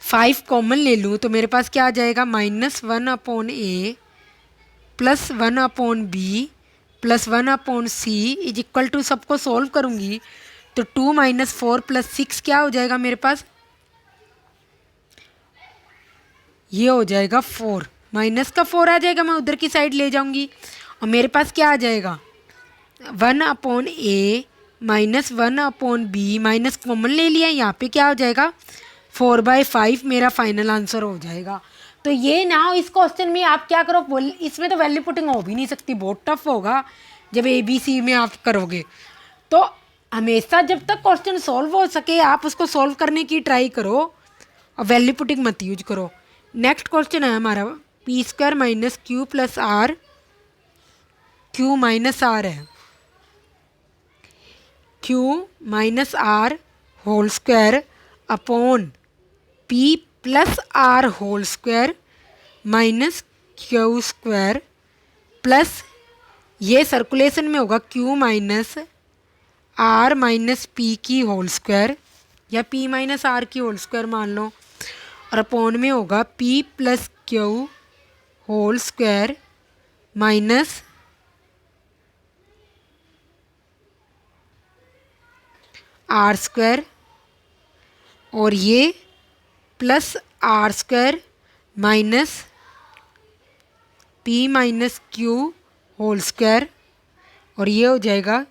5 कॉमन ले लूँ तो मेरे पास क्या आ जाएगा -1/a plus 1/b plus 1/c is equal to, सबको सॉल्व करूँगी तो 2 माइनस 4 प्लस 6 क्या हो जाएगा मेरे पास, ये हो जाएगा 4, माइनस का 4 आ जाएगा, मैं उधर की साइड ले जाऊँगी और मेरे पास क्या आ जाएगा 1/a minus 1/b, minus common ले लिया, यहाँ पे क्या हो जाएगा 4/5 मेरा फाइनल आंसर हो जाएगा। तो ये ना इस क्वेश्चन में आप क्या करो, इसमें तो वैल्यू पुटिंग हो भी नहीं सकती, बहुत टफ होगा जब ABC में आप करोगे। तो हमेशा जब तक क्वेश्चन सॉल्व हो सके आप उसको सॉल्व करने की ट्राई करो और वैल्यू पुटिंग मत यूज करो। नेक्स्ट क्वेश्चन है हमारा p² minus q plus r, q minus r है, q minus r whole square upon p plus r whole square minus q square plus, ये सर्कुलेशन में होगा q minus r minus p की whole square या p minus r की whole square मान लो, और अपॉन में होगा p plus q whole square minus r square, और ये plus are square minus p minus q whole square, और ये हो जाएगा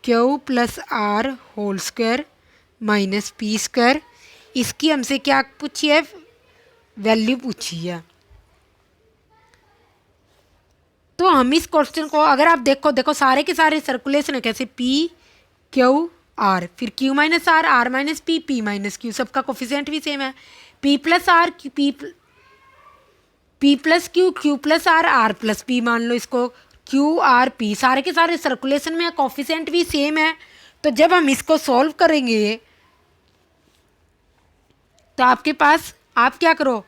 q plus r whole square minus p square. इसकी हमसे क्या पूछी है, वैल्यू पूछी है। तो हम इस क्वेश्चन को अगर आप देखो सारे के सारे सर्कुलेशन है कैसे, पी क्यू आर, फिर q minus r, r minus p, p minus q, सबका कोफिशिएंट भी सेम है, P plus r, p plus q, q plus r, r plus p मान लो इसको, क्यू आर पी, सारे के सारे सर्कुलेशन में कोफिशिएंट भी सेम है। तो जब हम इसको सॉल्व करेंगे तो आपके पास आप क्या करो,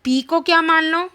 पी को क्या मान लो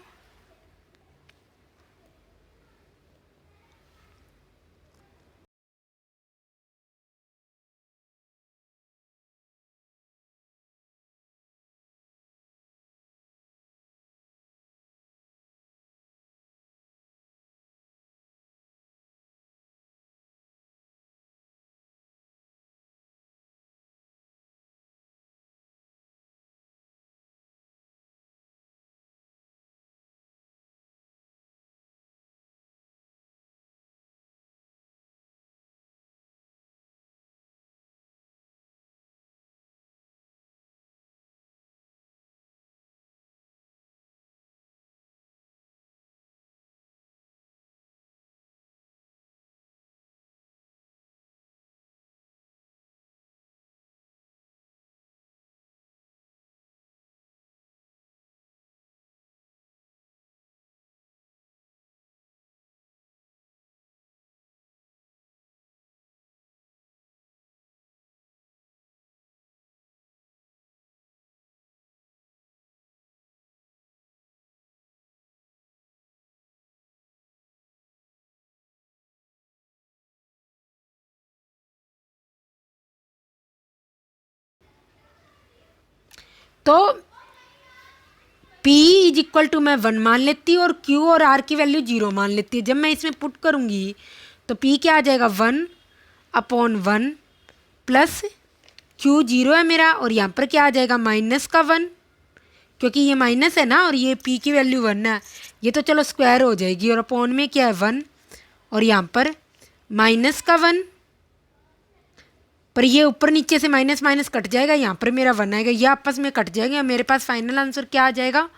तो P इज इक्वल टू मैं 1 मान लेती हूँ और Q और R की वैल्यू 0 मान लेती है। जब मैं इसमें पुट करूँगी तो P क्या आ जाएगा 1/1 प्लस Q 0 है मेरा और यहाँ पर क्या आ जाएगा माइनस का 1, क्योंकि ये माइनस है ना और ये P की वैल्यू 1 है, ये तो चलो स्क्वायर हो जाएगी और अपॉन में क्या है 1 और यहाँ पर माइनस का 1, पर ये ऊपर नीचे से माइनस माइनस कट जाएगा, यहाँ पर मेरा 1 आएगा, ये आपस में कट जाएगा, मेरे पास फाइनल आंसर क्या आ जाएगा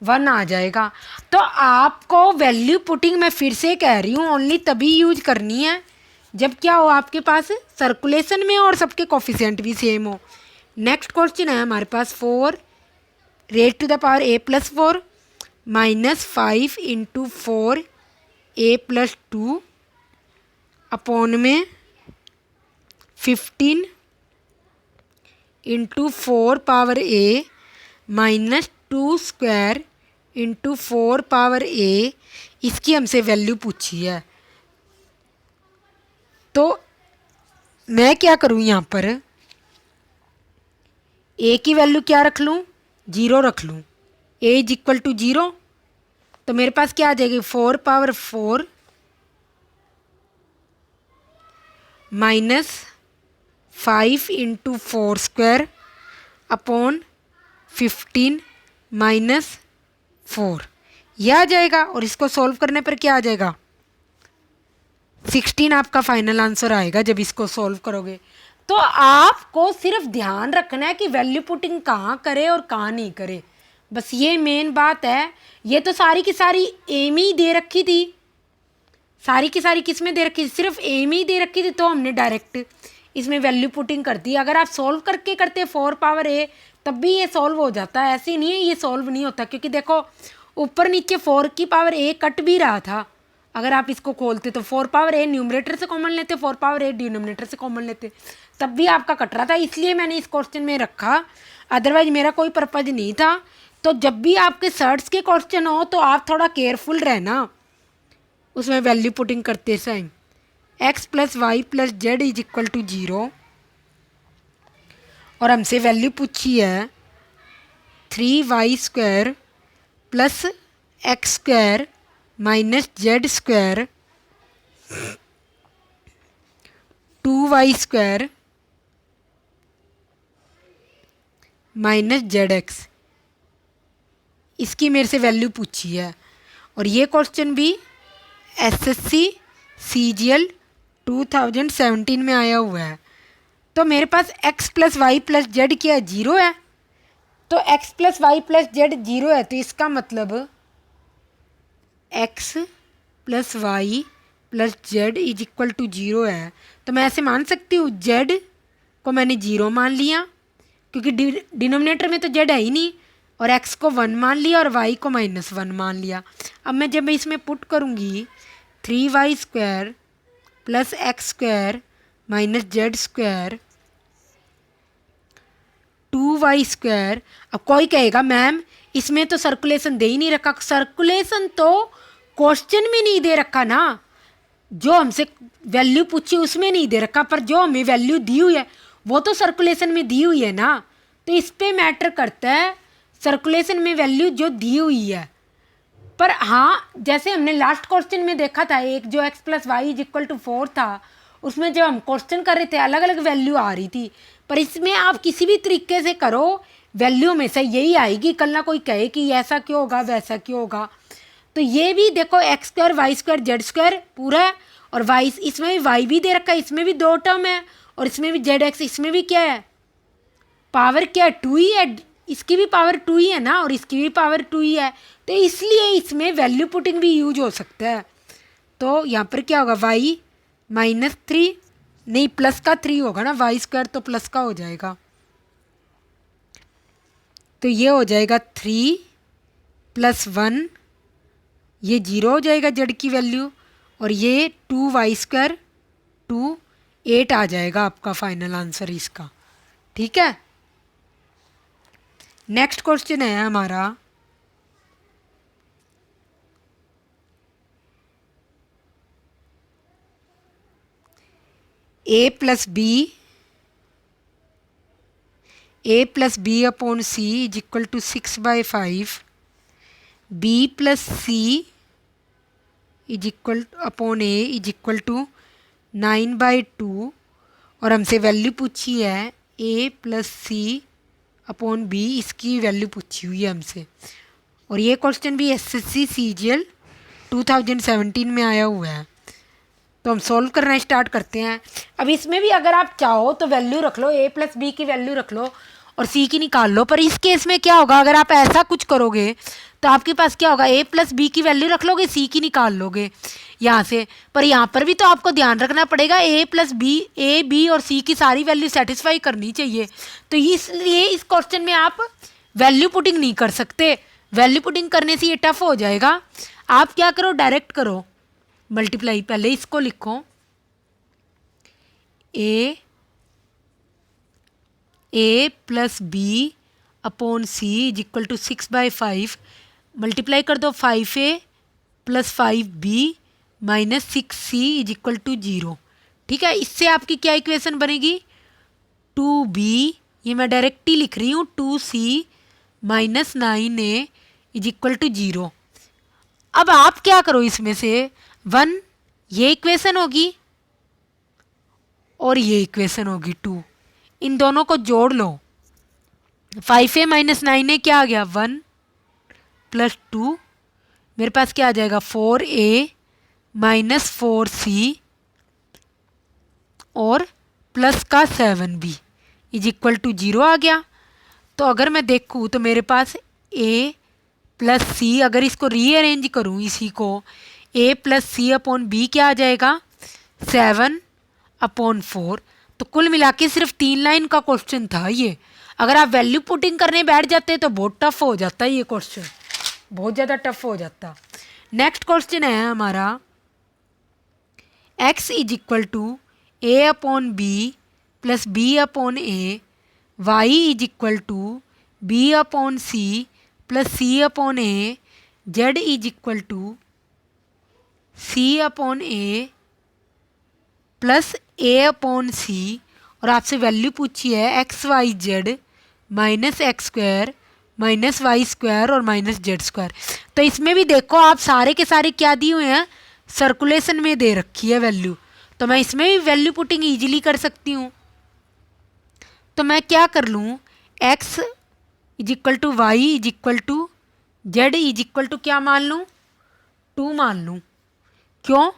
1 आ जाएगा। तो आपको वैल्यू पुटिंग मैं फिर से कह रही हूँ ओनली तभी यूज करनी है जब क्या हो आपके पास सर्कुलेशन में और सबके कोफिशिएंट भी सेम हो। नेक्स्ट क्वेश्चन है हमारे पास 4 raise to the power a plus 4 minus 5 into 4 a plus 2 upon में 15 into 4 power a minus 2 square into 4 power a, इसकी हमसे वैल्यू पूछी है। तो मैं क्या करूँ यहाँ पर a की वैल्यू क्या रख लूँ 0 रख लूँ, a इज इक्वल टू 0, तो मेरे पास क्या आ जाएगी 4 power 4 minus 5 into 4 square upon 15 minus 4, यह आ जाएगा और इसको सॉल्व करने पर क्या आ जाएगा 16 आपका फाइनल आंसर आएगा जब इसको सॉल्व करोगे। तो आपको सिर्फ ध्यान रखना है कि वैल्यू पुटिंग कहाँ करे और कहाँ नहीं करे, बस ये मेन बात है। ये तो सारी की सारी एम ही दे रखी थी, सारी की सारी किस में दे रखी थी, सिर्फ एम ही दे रखी थी, तो हमने डायरेक्ट इसमें वैल्यू पुटिंग कर दी। अगर आप सॉल्व करके करते 4 पावर a तब भी ये सॉल्व हो जाता है, ऐसे नहीं है ये सॉल्व नहीं होता, क्योंकि देखो ऊपर नीचे 4 की पावर a कट भी रहा था। अगर आप इसको खोलते तो 4 पावर a न्यूमरेटर से कॉमन लेते, 4 पावर a डिनोमिनेटर से कॉमन लेते, तब भी आपका कट रहा था, इसलिए मैंने इस क्वेश्चन में रखा, अदरवाइज मेरा कोई पर्पज नहीं था। तो जब भी आपके सर्ट्स के क्वेश्चन हो तो आप थोड़ा केयरफुल रहना उसमें वैल्यू पुटिंग करते time. x plus Y plus z is equal to 0 और हमसे वैल्यू पूछी है 3y square plus x square minus Z square 2y square minus z x, इसकी मेरे से वैल्यू पूछी है। और ये क्वेश्चन भी एसएससी सीजीएल 2017 में आया हुआ है। तो मेरे पास x plus Y plus z क्या है 0 है, तो x plus Y plus z 0 है, तो इसका मतलब x plus Y plus z is equal to 0 है। तो मैं ऐसे मान सकती हूँ z को मैंने 0 मान लिया क्योंकि डिनोमिनेटर में तो z है ही नहीं, और x को 1 मान लिया और y को -1 मान लिया। अब मैं जब इसमें पुट करूँगी 3y square plus x square minus Z square 2y square, अब कोई कहेगा मैम इसमें तो सर्कुलेशन दे ही नहीं रखा, सर्कुलेशन तो क्वेश्चन में नहीं दे रखा ना, जो हमसे वैल्यू पूछी उसमें नहीं दे रखा, पर जो हमें वैल्यू दी हुई है वो तो सर्कुलेशन में दी हुई है ना, तो इस पे मैटर करता है सर्कुलेशन में वैल्यू जो दी हुई है। पर हाँ, जैसे हमने लास्ट क्वेश्चन में देखा था एक जो x plus Y is equal to 4 था, उसमें जब हम क्वेश्चन कर रहे थे अलग अलग वैल्यू आ रही थी, पर इसमें आप किसी भी तरीके से करो वैल्यू में से यही आएगी, कल ना कोई कहे कि ऐसा क्यों होगा वैसा क्यों होगा। तो ये भी देखो x square y square Z square पूरा है, और वाई इसमें भी वाई भी दे रखा है, इसमें भी 2 टर्म है, और इसमें भी जेड एक्स, इसमें भी क्या है पावर क्या है 2 ही है, इसकी भी पावर 2 ही है ना और इसकी भी पावर 2 ही है, तो इसलिए इसमें वैल्यू पुटिंग भी यूज हो सकता है। तो यहाँ पर क्या होगा y -3 नहीं प्लस का 3 होगा ना, वाई स्क्वायर तो प्लस का हो जाएगा, तो ये हो जाएगा 3 + 1, ये 0 हो जाएगा जेड की वैल्यू, और ये 2y स्क्वायर 2 8 आ जाएगा आपका फाइनल आंसर इसका। ठीक है, नेक्स्ट क्वेश्चन है हमारा a + b a plus b upon c is equal to 6/5, b plus C is equal upon a is equal to 9/2, और हमसे वैल्यू पूछी है a plus c upon b, इसकी वैल्यू पूछी हुई है हमसे। और ये क्वेश्चन भी एसएससी सीजीएल 2017 में आया हुआ है। तो हम सॉल्व करना स्टार्ट करते हैं। अब इसमें भी अगर आप चाहो तो वैल्यू रख लो, ए प्लस बी की वैल्यू रख लो और सी की निकाल लो। पर इस केस में क्या होगा, अगर आप ऐसा कुछ करोगे तो आपके पास क्या होगा, ए प्लस बी की वैल्यू रख लोगे, सी की निकाल लोगे यहाँ से। पर यहाँ पर भी तो आपको ध्यान रखना पड़ेगा, ए प्लस बी, ए बी और सी की सारी वैल्यू सेटिस्फाई करनी चाहिए। तो इसलिए इस क्वेश्चन में आप वैल्यू पुटिंग नहीं कर सकते। वैल्यू पुटिंग करने से ये टफ हो जाएगा। आप क्या करो, डायरेक्ट करो मल्टीप्लाई। पहले इसको लिखो, a plus b upon c is equal to 6/5, multiply कर दो 5a plus 5b minus 6c is equal to 0। ठीक है, इससे आपकी क्या इक्वेशन बनेगी, 2b, ये मैं डायरेक्ट ही लिख रही हूँ, 2c minus 9a is equal to 0। अब आप क्या करो, इसमें से 1 ये इक्वेशन होगी और ये इक्वेशन होगी 2, इन दोनों को जोड़ लो। 5a माइनस 9a क्या आ गया, 1 प्लस 2, मेरे पास क्या आ जाएगा 4a माइनस 4c और प्लस का 7b इज इक्वल टू 0 आ गया। तो अगर मैं देखूँ तो मेरे पास a प्लस सी, अगर इसको रीअरेंज करूँ इसी को, a plus c upon b क्या आ जाएगा 7/4। तो कुल मिला के सिर्फ 3 लाइन का क्वेश्चन था ये। अगर आप वैल्यू पुटिंग करने बैठ जाते तो बहुत टफ हो जाता है ये क्वेश्चन, बहुत ज़्यादा टफ हो जाता। नेक्स्ट क्वेश्चन है हमारा x is equal to a upon b plus b upon a, y is equal to b upon c plus c upon a, z is equal to c upon a plus a upon c, और आपसे value पूछी है x Y Z minus x square minus Y square और minus Z square. तो इसमें भी देखो आप सारे के सारे क्या दिए हुए हैं, सर्कुलेशन में दे रखी है वैल्यू। तो मैं इसमें भी वैल्यू पुटिंग ईजिली कर सकती हूँ। तो मैं क्या कर लूँ, x is equal to Y is equal to z is equal to क्या मान लूँ, 2 मान लूँ। क्यों,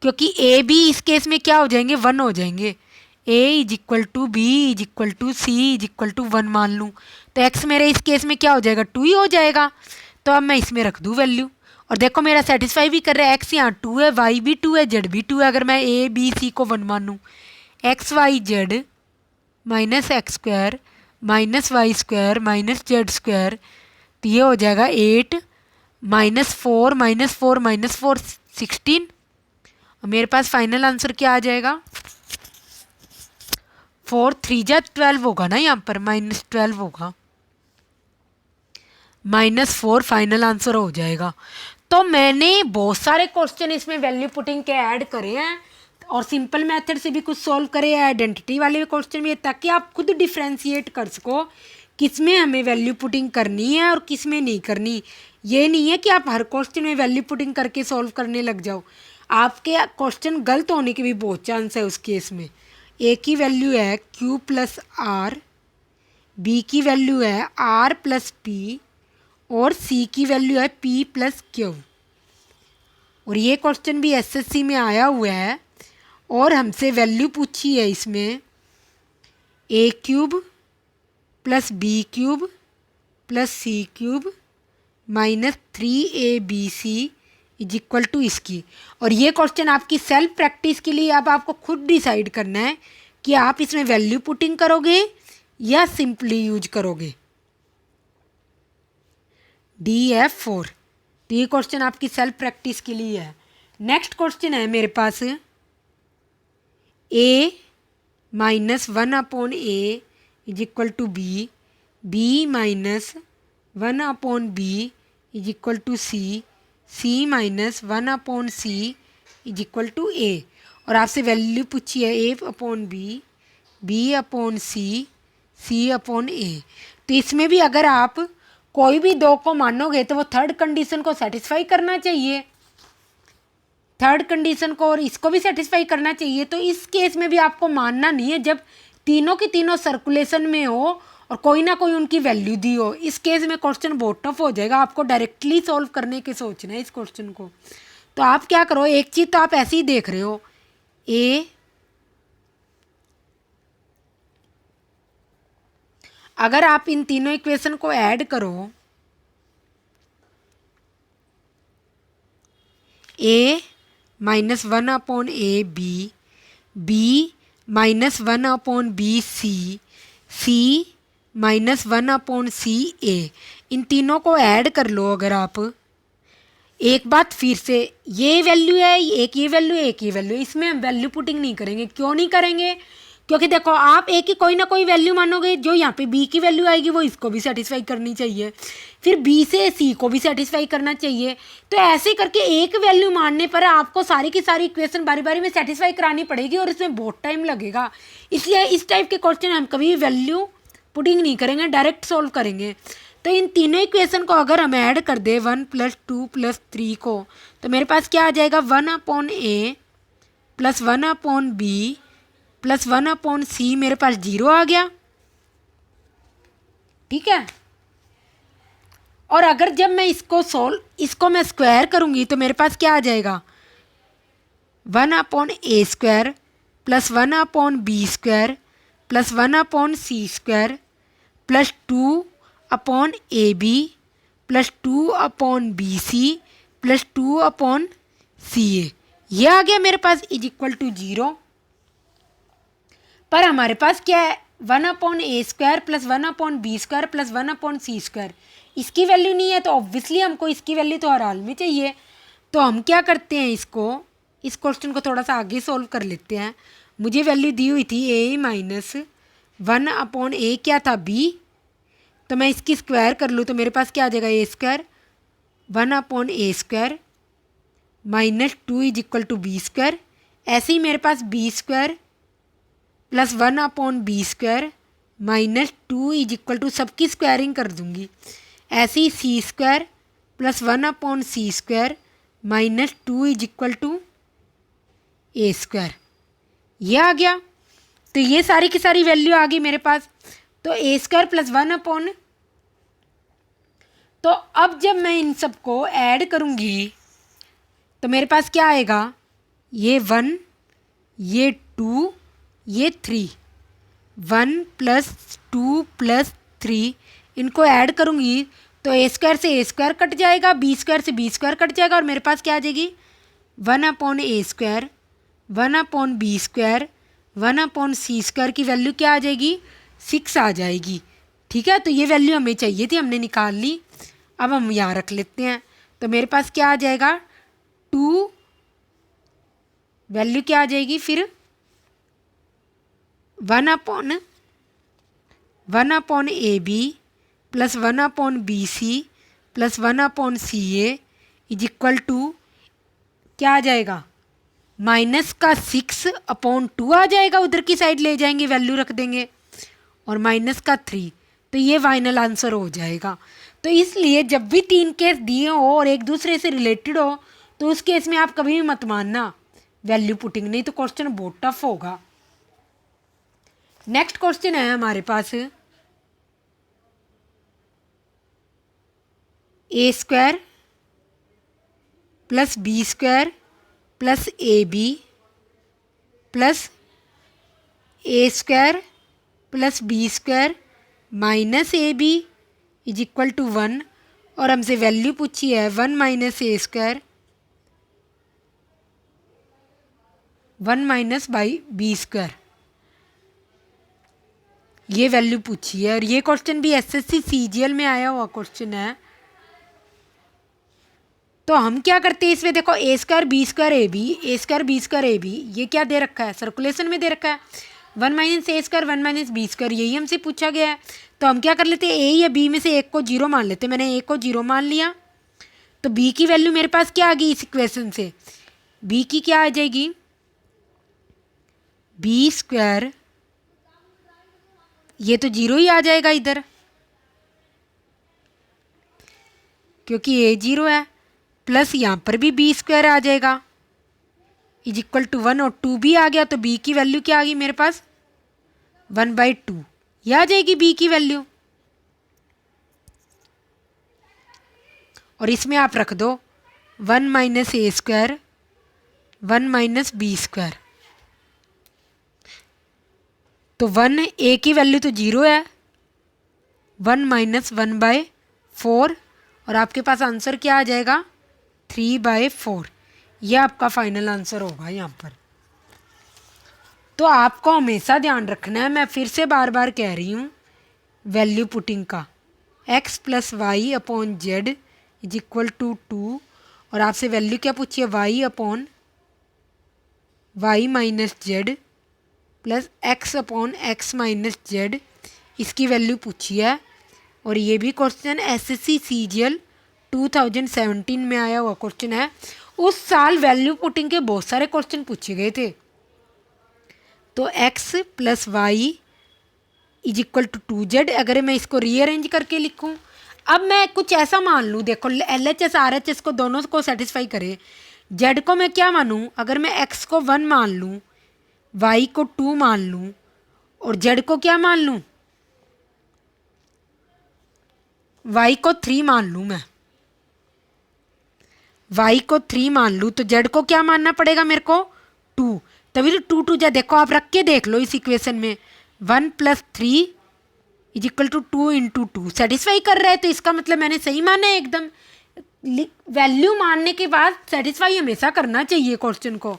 क्योंकि ए बी इस केस में क्या हो जाएंगे, 1 हो जाएंगे। A is equal to B is equal to C is equal to 1 मान लूँ, तो एक्स मेरे इस केस में क्या हो जाएगा, 2 ही हो जाएगा। तो अब मैं इसमें रख दूँ वैल्यू, और देखो मेरा सेटिस्फाई भी कर रहा है, एक्स यहाँ 2 है, वाई भी 2 है, जेड भी 2 है। अगर मैं ए बी सी को 1 मानूँ, X Y Z minus x square minus Y square minus Z square, तो ये हो जाएगा 8 माइनस 4 माइनस 4 माइनस 4 16। और मेरे पास फाइनल आंसर क्या आ जाएगा, 4 3 जा 12 होगा ना, यहाँ पर माइनस 12 होगा, -4 फाइनल आंसर हो जाएगा। तो मैंने बहुत सारे क्वेश्चन इसमें वैल्यू पुटिंग के ऐड करे हैं, और सिंपल मेथड से भी कुछ सॉल्व करे हैं, आइडेंटिटी वाले क्वेश्चन भी है, ताकि आप खुद डिफ्रेंशिएट कर सको किस में हमें वैल्यू पुटिंग करनी है और किस में नहीं करनी। ये नहीं है कि आप हर क्वेश्चन में वैल्यू पुटिंग करके सॉल्व करने लग जाओ, आपके क्वेश्चन गलत होने के भी बहुत चांस है उस केस में। ए की वैल्यू है क्यू प्लस आर, बी की वैल्यू है आर प्लस पी, और सी की वैल्यू है पी प्लस क्यू। और ये क्वेश्चन भी एसएससी में आया हुआ है, और हमसे वैल्यू पूछी है इसमें a cube plus B cube plus C cube minus 3abc is equal to इसकी। और ये क्वेश्चन आपकी सेल्फ प्रैक्टिस के लिए अब आपको खुद डिसाइड करना है कि आप इसमें वैल्यू पुटिंग करोगे या सिंपली यूज करोगे। DF4, तो ये क्वेश्चन आपकी सेल्फ प्रैक्टिस के लिए है। नेक्स्ट क्वेश्चन है मेरे पास a minus 1 upon a is equal to b, b minus 1 upon b is equal to c, c minus 1 upon c is equal to a. और आपसे वैल्यू पूछी है a upon b, b upon c, c upon a. तो इसमें भी अगर आप कोई भी दो को मानोगे तो वो थर्ड कंडीशन को सेटिस्फाई करना चाहिए, थर्ड कंडीशन को, और इसको भी सेटिस्फाई करना चाहिए। तो इस केस में भी आपको मानना नहीं है जब तीनों की तीनों सर्कुलेशन में हो और कोई ना कोई उनकी वैल्यू दी हो। इस केस में क्वेश्चन बहुत टफ हो जाएगा, आपको डायरेक्टली सॉल्व करने के सोचना है इस क्वेश्चन को। तो आप क्या करो, एक चीज़ तो आप ऐसे ही देख रहे हो, ए अगर आप इन तीनों इक्वेशन को ऐड करो, a minus one upon a b, b minus one upon b c, c minus one upon c a, इन तीनों को ऐड कर लो। अगर आप एक बात फिर से, ये वैल्यू है, एक ये वैल्यू, एक ये वैल्यू, इसमें हम वैल्यू पुटिंग नहीं करेंगे। क्यों नहीं करेंगे? क्योंकि देखो आप एक की कोई ना कोई वैल्यू मानोगे, जो यहाँ पे बी की वैल्यू आएगी वो इसको भी सेटिस्फाई करनी चाहिए, फिर बी से सी को भी सेटिस्फाई करना चाहिए। तो ऐसे करके एक वैल्यू मानने पर आपको सारी की सारी इक्वेशन बारी बारी में सेटिस्फाई करानी पड़ेगी और इसमें बहुत टाइम लगेगा। इसलिए इस टाइप के क्वेश्चन हम कभी वैल्यू पुटिंग नहीं करेंगे, डायरेक्ट सॉल्व करेंगे। तो इन तीनों इक्वेशन को अगर हम ऐड कर दें 1 + 2 + 3 को, तो मेरे पास क्या आ जाएगा, 1 upon a plus 1 upon b plus 1 upon c, मेरे पास 0 आ गया। ठीक है। और अगर जब मैं इसको मैं स्क्वायर करूंगी तो मेरे पास क्या आ जाएगा, 1 upon a square plus 1 upon b square plus 1 upon c square plus 2 upon a b plus 2 upon b c plus 2 upon c a. ये आ गया मेरे पास इज इक्वल टू 0। पर हमारे पास क्या है, 1 upon a square plus 1 upon b square plus 1 upon c square, इसकी value नहीं है। तो ऑब्वियसली हमको इसकी वैल्यू तो हर हाल में चाहिए। तो हम क्या करते हैं, इस क्वेश्चन को थोड़ा सा आगे सॉल्व कर लेते हैं। मुझे वैल्यू दी हुई थी ए माइनस 1 अपॉन ए, क्या था, बी। तो मैं इसकी स्क्वायर कर लूँ तो मेरे पास क्या आ जाएगा, a square 1 upon a square minus 2 is equal to b square. ऐसे ही मेरे पास b square plus 1 upon b square minus 2 is equal to, सबकी स्क्वायरिंग कर दूंगी, ऐसे ही c square plus 1 upon c square minus 2 is equal to a square. ये आ गया। तो ये सारी की सारी वैल्यू आ गई मेरे पास। तो ए स्क्वायर प्लस 1 अपॉन, तो अब जब मैं इन सबको ऐड करूंगी तो मेरे पास क्या आएगा, ये 1, ये 2, ये 3, 1 + 2 + 3, इनको ऐड करूंगी तो ए स्क्वायर से ए स्क्वायर कट जाएगा, बी स्क्वायर से बी स्क्वायर कट जाएगा, और मेरे पास क्या आ जाएगी, 1 upon a square 1 upon b square 1 upon c square की वैल्यू क्या आ जाएगी, 6 आ जाएगी। ठीक है। तो ये वैल्यू हमें चाहिए थी, हमने निकाल ली। अब हम यहाँ रख लेते हैं। तो मेरे पास क्या आ जाएगा, 2 वैल्यू क्या आ जाएगी फिर, 1 upon a b plus 1 upon b c plus 1 upon c a is equal to क्या आ जाएगा, माइनस का 6 अपॉन 2 आ जाएगा, उधर की साइड ले जाएंगे, वैल्यू रख देंगे, और माइनस का 3। तो ये फाइनल आंसर हो जाएगा। तो इसलिए जब भी 3 केस दिए हो और एक दूसरे से रिलेटेड हो तो उस केस में आप कभी भी मत मानना वैल्यू पुटिंग, नहीं तो क्वेश्चन बहुत टफ होगा। नेक्स्ट क्वेश्चन है हमारे पास, a square plus B square plus a b plus a square plus B square minus a b is equal to 1, और हमसे वैल्यू पूछी है 1 minus a square 1 minus by b square, ये value पूछी है। और ये क्वेश्चन भी एसएससी सीजीएल में आया हुआ क्वेश्चन है। तो हम क्या करते हैं इसमें, देखो a square b square a b, a square b square a b, ये क्या दे रखा है, सर्कुलेशन में दे रखा है, 1 minus a square 1 minus B square, यही हमसे पूछा गया है। तो हम क्या कर लेते हैं, ए या बी में से एक को 0 मान लेते हैं। मैंने ए को 0 मान लिया, तो बी की वैल्यू मेरे पास क्या आ गई इस इक्वेशन से, बी की क्या आ जाएगी, बी स्क्वायर, ये तो जीरो ही आ जाएगा इधर, क्योंकि ए जीरो है, प्लस यहाँ पर भी बी स्क्वायर आ जाएगा इज इक्वल टू 1, और 2 भी आ गया, तो बी की वैल्यू क्या आ गई मेरे पास 1/2, ये आ जाएगी बी की वैल्यू। और इसमें आप रख दो 1 minus a square 1 minus B square, तो 1 ए की वैल्यू तो जीरो है, 1 माइनस 1/4, और आपके पास आंसर क्या आ जाएगा 3/4। यह आपका फाइनल आंसर होगा यहाँ पर। तो आपको हमेशा ध्यान रखना है, मैं फिर से बार बार कह रही हूँ, वैल्यू पुटिंग का x plus y upon z is equal to 2, और आपसे वैल्यू क्या पूछी है y upon y minus z plus x upon x minus z, इसकी वैल्यू पूछी है। और ये भी क्वेश्चन एसएससी सीजीएल 2017 में आया हुआ क्वेश्चन है। उस साल वैल्यू पुटिंग के बहुत सारे क्वेश्चन पूछे गए थे। तो x plus Y is equal to 2z, अगर मैं इसको रीअरेंज करके लिखूं, अब मैं कुछ ऐसा मान लूँ, देखो LHS RHS को दोनों को सेटिस्फाई करे। z को मैं क्या मानूं, अगर मैं x को 1 मान लूँ, y को 2 मान लूँ, और z को क्या मान लूँ, y को 3 मान लूँ, मैं y को 3 मान लूँ, तो z को क्या मानना पड़ेगा मेरे को 2, तभी तो 2 देखो आप रख के देख लो इस इक्वेशन में, 1 plus 3 is equal to 2 into 2 satisfy कर रहा है, तो इसका मतलब मैंने सही माना है एकदम। वैल्यू मानने के बाद सेटिस्फाई हमेशा करना चाहिए क्वेश्चन को।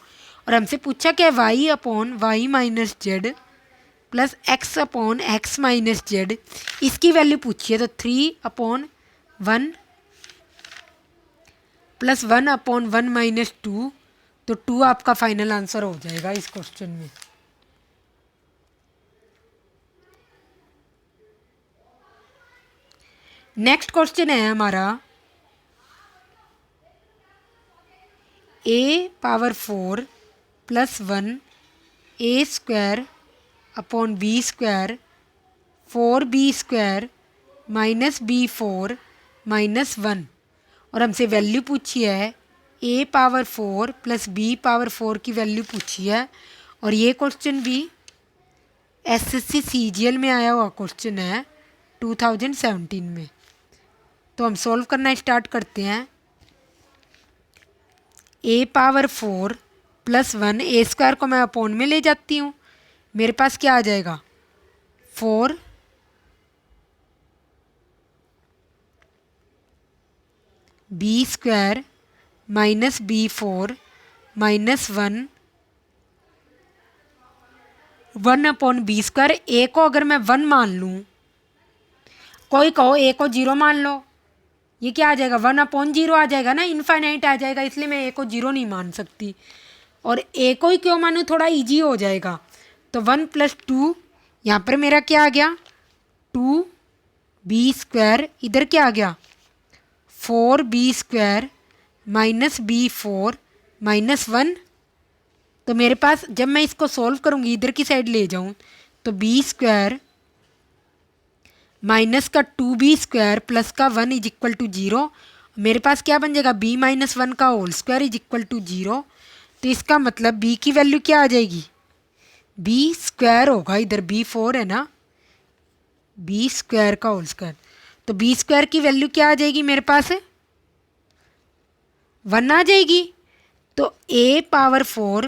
और हमसे पूछा क्या है y upon y minus z plus x upon x minus z, इसकी वैल्यू पूछी है, तो 3/1 प्लस 1/1 माइनस 2, तो 2 आपका फाइनल आंसर हो जाएगा इस क्वेश्चन में। नेक्स्ट क्वेश्चन है हमारा a⁴ plus 1 a square upon b square 4b square minus b4 minus 1, और हमसे वैल्यू पूछी है a⁴ प्लस b⁴ की वैल्यू पूछी है। और ये क्वेश्चन भी एसएससी सीजीएल में आया हुआ क्वेश्चन है 2017 में। तो हम सॉल्व करना स्टार्ट करते हैं। a⁴ प्लस 1 a स्क्वायर को मैं अपॉन में ले जाती हूँ, मेरे पास क्या आ जाएगा 4 b square minus b4 minus 1 upon b square. A को अगर मैं 1 मान लूँ, कोई कहो ए को 0 मान लो, ये क्या आ जाएगा 1/0 आ जाएगा ना, इनफाइनाइट आ जाएगा, इसलिए मैं ए को 0 नहीं मान सकती। और ए को ही क्यों मानूँ, थोड़ा इजी हो जाएगा। तो 1 प्लस 2, यहाँ पर मेरा क्या आ गया 2b स्क्वायर, इधर क्या आ गया 4b square minus b4 minus 1। तो मेरे पास जब मैं इसको सॉल्व करूँगी, इधर की साइड ले जाऊँ, तो b स्क्वायर माइनस का 2b स्क्वायर प्लस का 1 इज इक्वल टू 0, मेरे पास क्या बन जाएगा b माइनस 1 का whole square is equal to 0। तो इसका मतलब b की वैल्यू क्या आ जाएगी, b स्क्वायर होगा, इधर b4 है ना, b स्क्वायर का होल स्क्वायर, तो b स्क्वायर की वैल्यू क्या आ जाएगी मेरे पास 1 आ जाएगी। तो a⁴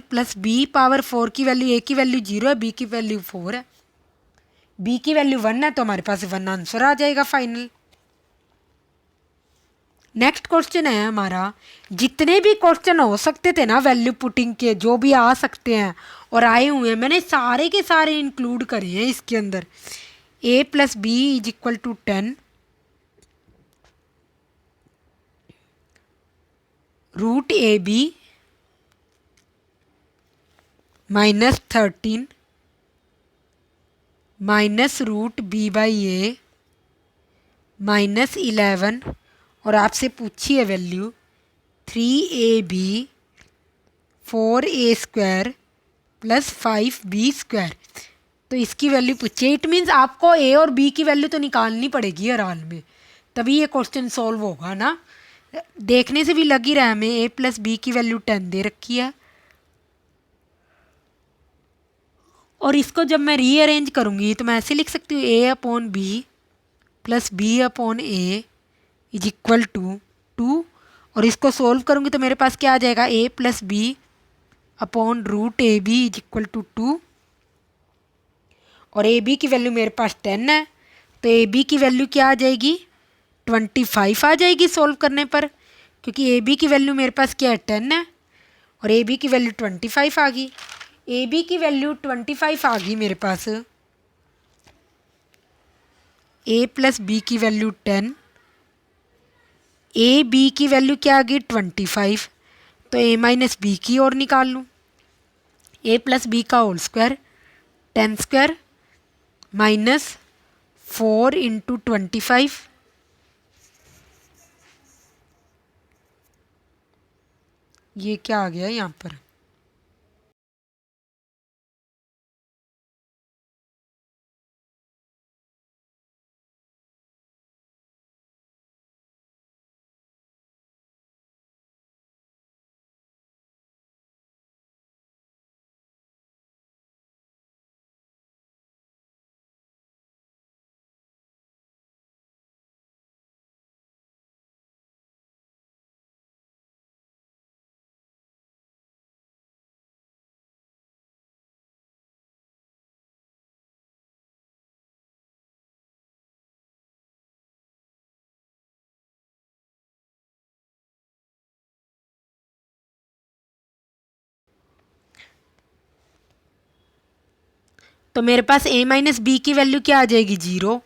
प्लस b⁴ की वैल्यू, a की वैल्यू 0 है, b की वैल्यू 4 है, b की वैल्यू 1 है, तो हमारे पास 1 आंसर आ जाएगा फाइनल। नेक्स्ट क्वेश्चन है हमारा, जितने भी क्वेश्चन हो सकते थे ना वैल्यू पुटिंग के, जो भी आ सकते हैं और आए हुए हैं, मैंने सारे के सारे इंक्लूड करे हैं इसके अंदर। a plus b is equal to 10, root ab minus 13 minus root b/a minus 11, और आपसे पूछी है value 3ab 4a square plus 5b square. तो इसकी वैल्यू पूछिए। इट मीन्स आपको ए और बी की वैल्यू तो निकालनी पड़ेगी हर हाल में, तभी ये क्वेश्चन सॉल्व होगा ना। देखने से भी लग ही रहा है हमें ए प्लस बी की वैल्यू 10 दे रखी है, और इसको जब मैं रीअरेंज करूँगी तो मैं ऐसे लिख सकती हूँ a upon b plus b upon a is equal to 2, और इसको सोल्व करूँगी तो मेरे पास क्या आ जाएगा, a plus b upon root a b is equal to 2, और ए बी की वैल्यू मेरे पास 10 है, तो ए बी की वैल्यू क्या आ जाएगी, 25 आ जाएगी सोल्व करने पर, क्योंकि ए बी की वैल्यू मेरे पास क्या है, 10 है, और ए बी की वैल्यू 25 आ गई। ए बी की वैल्यू 25 आ गई मेरे पास, ए प्लस बी की वैल्यू 10, ए बी की वैल्यू क्या आ गई 25, तो ए माइनस बी की और निकाल लूँ, ए प्लस बी का whole square 10 square minus 4 into 25, ये क्या आ गया यहाँ पर, तो मेरे पास ए माइनस बी की वैल्यू क्या आ जाएगी, 0।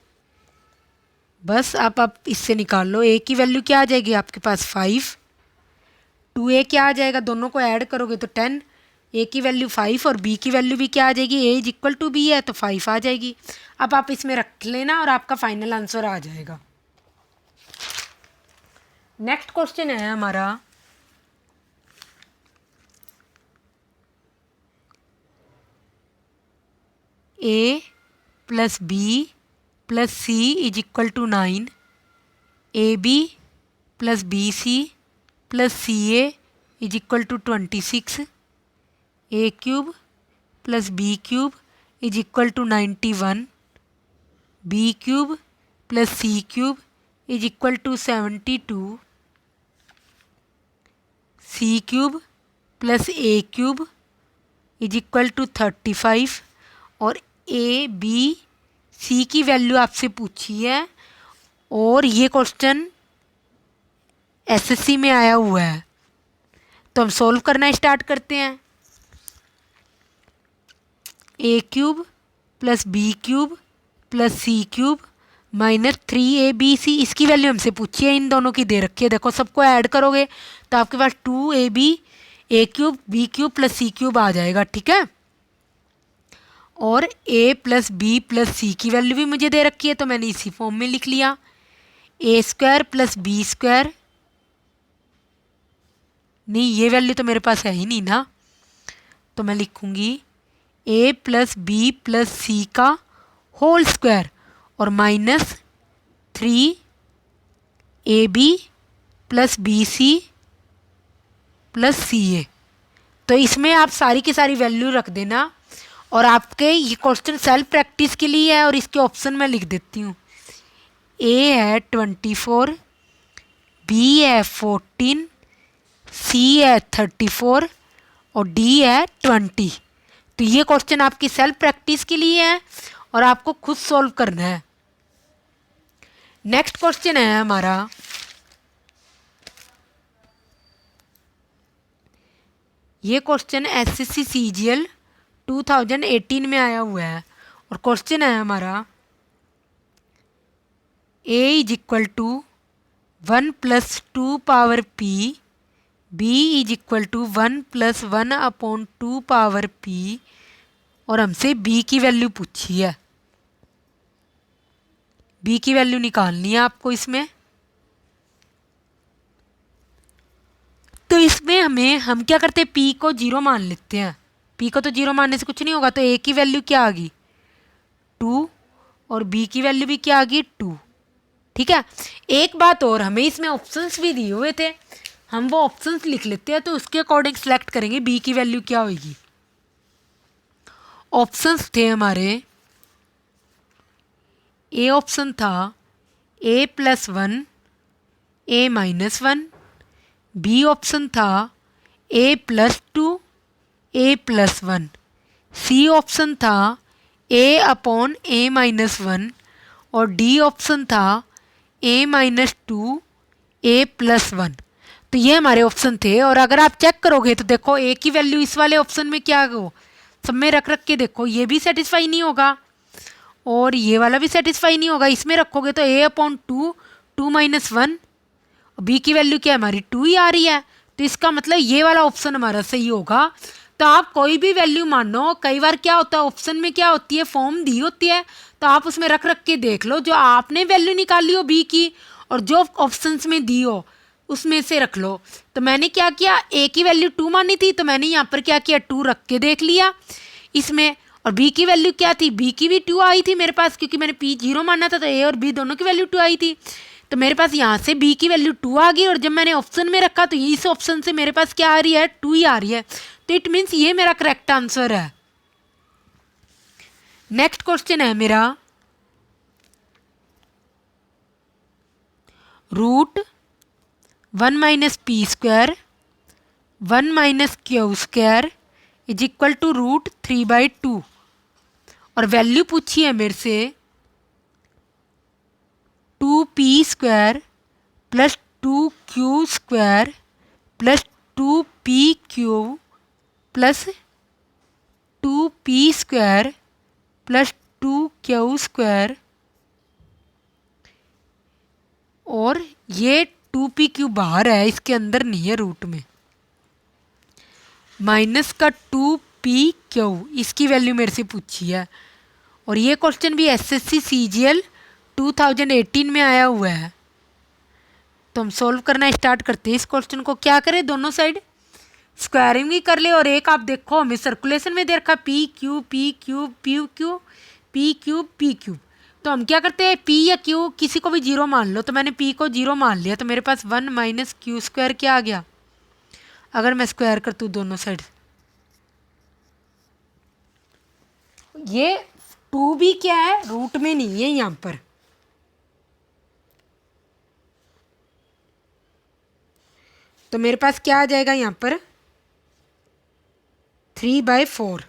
बस आप इससे निकाल लो, ए की वैल्यू क्या आ जाएगी आपके पास 5, 2a क्या आ जाएगा, दोनों को ऐड करोगे तो 10, ए की वैल्यू 5 और बी की वैल्यू भी क्या आ जाएगी, ए इज इक्वल टू बी है तो 5 आ जाएगी। अब आप इसमें रख लेना और आपका फाइनल आंसर आ जाएगा। नेक्स्ट क्वेश्चन है हमारा a plus B plus C is equal to 9, a b plus b c plus c a is equal to 26, a cube plus B cube is equal to 91, b cube plus C cube is equal to 72, c cube plus a cube is equal to 35, और ए b सी की value आपसे पूछी है, और ये question SSC में आया हुआ है, तो हम सोल्व करना स्टार्ट करते हैं। A cube plus B cube plus C cube minus 3ab, इसकी वैल्यू हमसे पूछी है, इन दोनों की दे रखी है। देखो सबको ऐड करोगे तो आपके पास 2ab ए क्यूब बी क्यूब प्लस सी क्यूब आ जाएगा, ठीक है। और a plus B plus c की वैल्यू भी मुझे दे रखी है, तो मैंने इसी फॉर्म में लिख लिया, ए स्क्वायर प्लस बी स्क्वायर, नहीं ये वैल्यू तो मेरे पास है ही नहीं ना, तो मैं लिखूंगी a plus B plus c का होल स्क्वायर और minus 3ab plus b c plus c a. तो इसमें आप सारी की सारी वैल्यू रख देना, और आपके ये क्वेश्चन सेल्फ प्रैक्टिस के लिए है, और इसके ऑप्शन मैं लिख देती हूँ। ए है 24, बी है 14, सी है 34 और डी है 20। तो ये क्वेश्चन आपकी सेल्फ प्रैक्टिस के लिए है और आपको खुद सॉल्व करना है। नेक्स्ट क्वेश्चन है हमारा ये क्वेश्चन एसएससी सीजीएल 2018 में आया हुआ है, और क्वेश्चन है हमारा a is equal to 1 plus 2 power p, b is equal to 1 plus 1 upon 2 power p, और हमसे b की वैल्यू पूछी है। b की वैल्यू निकालनी है आपको इसमें। तो इसमें हम क्या करते हैं, p को 0 मान लेते हैं। p को तो 0 मानने से कुछ नहीं होगा, तो a की वैल्यू क्या आ गई 2 और b की वैल्यू भी क्या आ गई 2। ठीक है, एक बात और, हमें इसमें ऑप्शंस भी दिए हुए थे, हम वो ऑप्शंस लिख लेते हैं तो उसके अकॉर्डिंग सेलेक्ट करेंगे b की वैल्यू क्या होगी। ऑप्शंस थे हमारे, ए ऑप्शन था a+1 a-1, बी ऑप्शन था a+2 a+1, सी ऑप्शन था a/a-1 और डी ऑप्शन था a-2 a+1। तो ये हमारे ऑप्शन थे, और अगर आप चेक करोगे तो देखो ए की वैल्यू इस वाले ऑप्शन में क्या हो, सब में रख के देखो, ये भी सेटिस्फाई नहीं होगा और ये वाला भी सेटिस्फाई नहीं होगा। इसमें रखोगे तो a/2 2-1, बी की वैल्यू क्या है हमारी 2 ही आ रही है, तो इसका मतलब ये वाला ऑप्शन हमारा सही होगा। तो आप कोई भी वैल्यू मानो, कई बार क्या होता है ऑप्शन में क्या होती है, फॉर्म दी होती है, तो आप उसमें रख के देख लो, जो आपने वैल्यू निकाली हो बी की और जो ऑप्शंस में दी हो उसमें से रख लो। तो मैंने क्या किया, ए की वैल्यू 2 मानी थी तो मैंने यहाँ पर क्या किया 2 रख के देख लिया इसमें, और बी की वैल्यू क्या थी, बी की भी 2 आई थी मेरे पास, क्योंकि मैंने पी 0 माना था तो ए और बी दोनों की वैल्यू 2 आई थी, तो मेरे पास यहाँ से बी की वैल्यू 2 आ गई, और जब मैंने ऑप्शन में रखा तो इस ऑप्शन से मेरे पास क्या आ रही है 2 ही आ रही है, तो इट मीन्स ये मेरा करेक्ट आंसर है। नेक्स्ट क्वेश्चन है मेरा, root 1 - p² 1 - q² is equal to √3/2, और वैल्यू पूछी है मेरे से 2p² + 2q² + 2pq + 2p² + 2q², और ये 2pq बाहर है, इसके अंदर नहीं है रूट में, माइनस का 2pq, इसकी वैल्यू मेरे से पूछी है, और ये क्वेश्चन भी SSC CGL 2018 में आया हुआ है। तो हम सॉल्व करना स्टार्ट करते हैं इस क्वेश्चन को। क्या करें, दोनों साइड स्क्वायरिंग भी कर ले, और एक आप देखो हमें सर्कुलेशन में दे रखा p/q p/q p/q p/q p/q, तो हम क्या करते हैं p या q किसी को भी 0 मान लो, तो मैंने p को 0 मान लिया, तो मेरे पास 1 - q² क्या आ गया, अगर मैं स्क्वायर करता हूँ दोनों साइड, ये 2 भी क्या है रूट में नहीं है यहाँ पर, तो मेरे पास क्या आ जाएगा यहाँ पर 3/4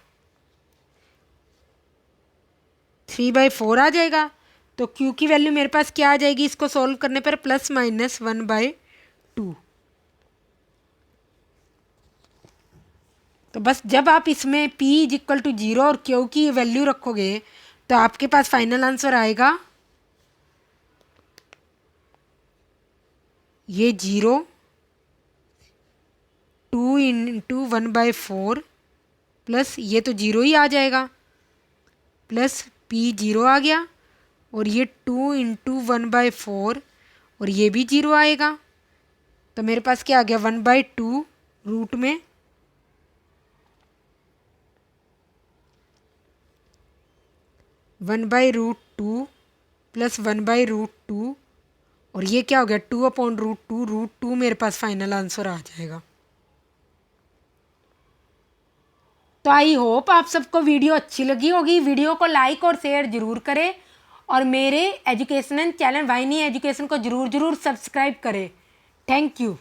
3/4 आ जाएगा। तो q की वैल्यू मेरे पास क्या आ जाएगी इसको सॉल्व करने पर, ±1/2। तो बस जब आप इसमें p = 0 और q की वैल्यू रखोगे तो आपके पास फाइनल आंसर आएगा ये 0 2 × 1/4 प्लस ये तो 0 ही आ जाएगा, प्लस p 0 आ गया, और ये 2 × 1/4 और ये भी 0 आएगा, तो मेरे पास क्या आ गया 1/2 रूट में 1/√2 + 1/√2, और ये क्या हो गया 2/√2, √2 मेरे पास फाइनल आंसर आ जाएगा। तो आई होप आप सबको वीडियो अच्छी लगी होगी, वीडियो को लाइक और शेयर जरूर करें, और मेरे एजुकेशनल चैनल वाहिनी एजुकेशन को जरूर सब्सक्राइब करें। Thank you.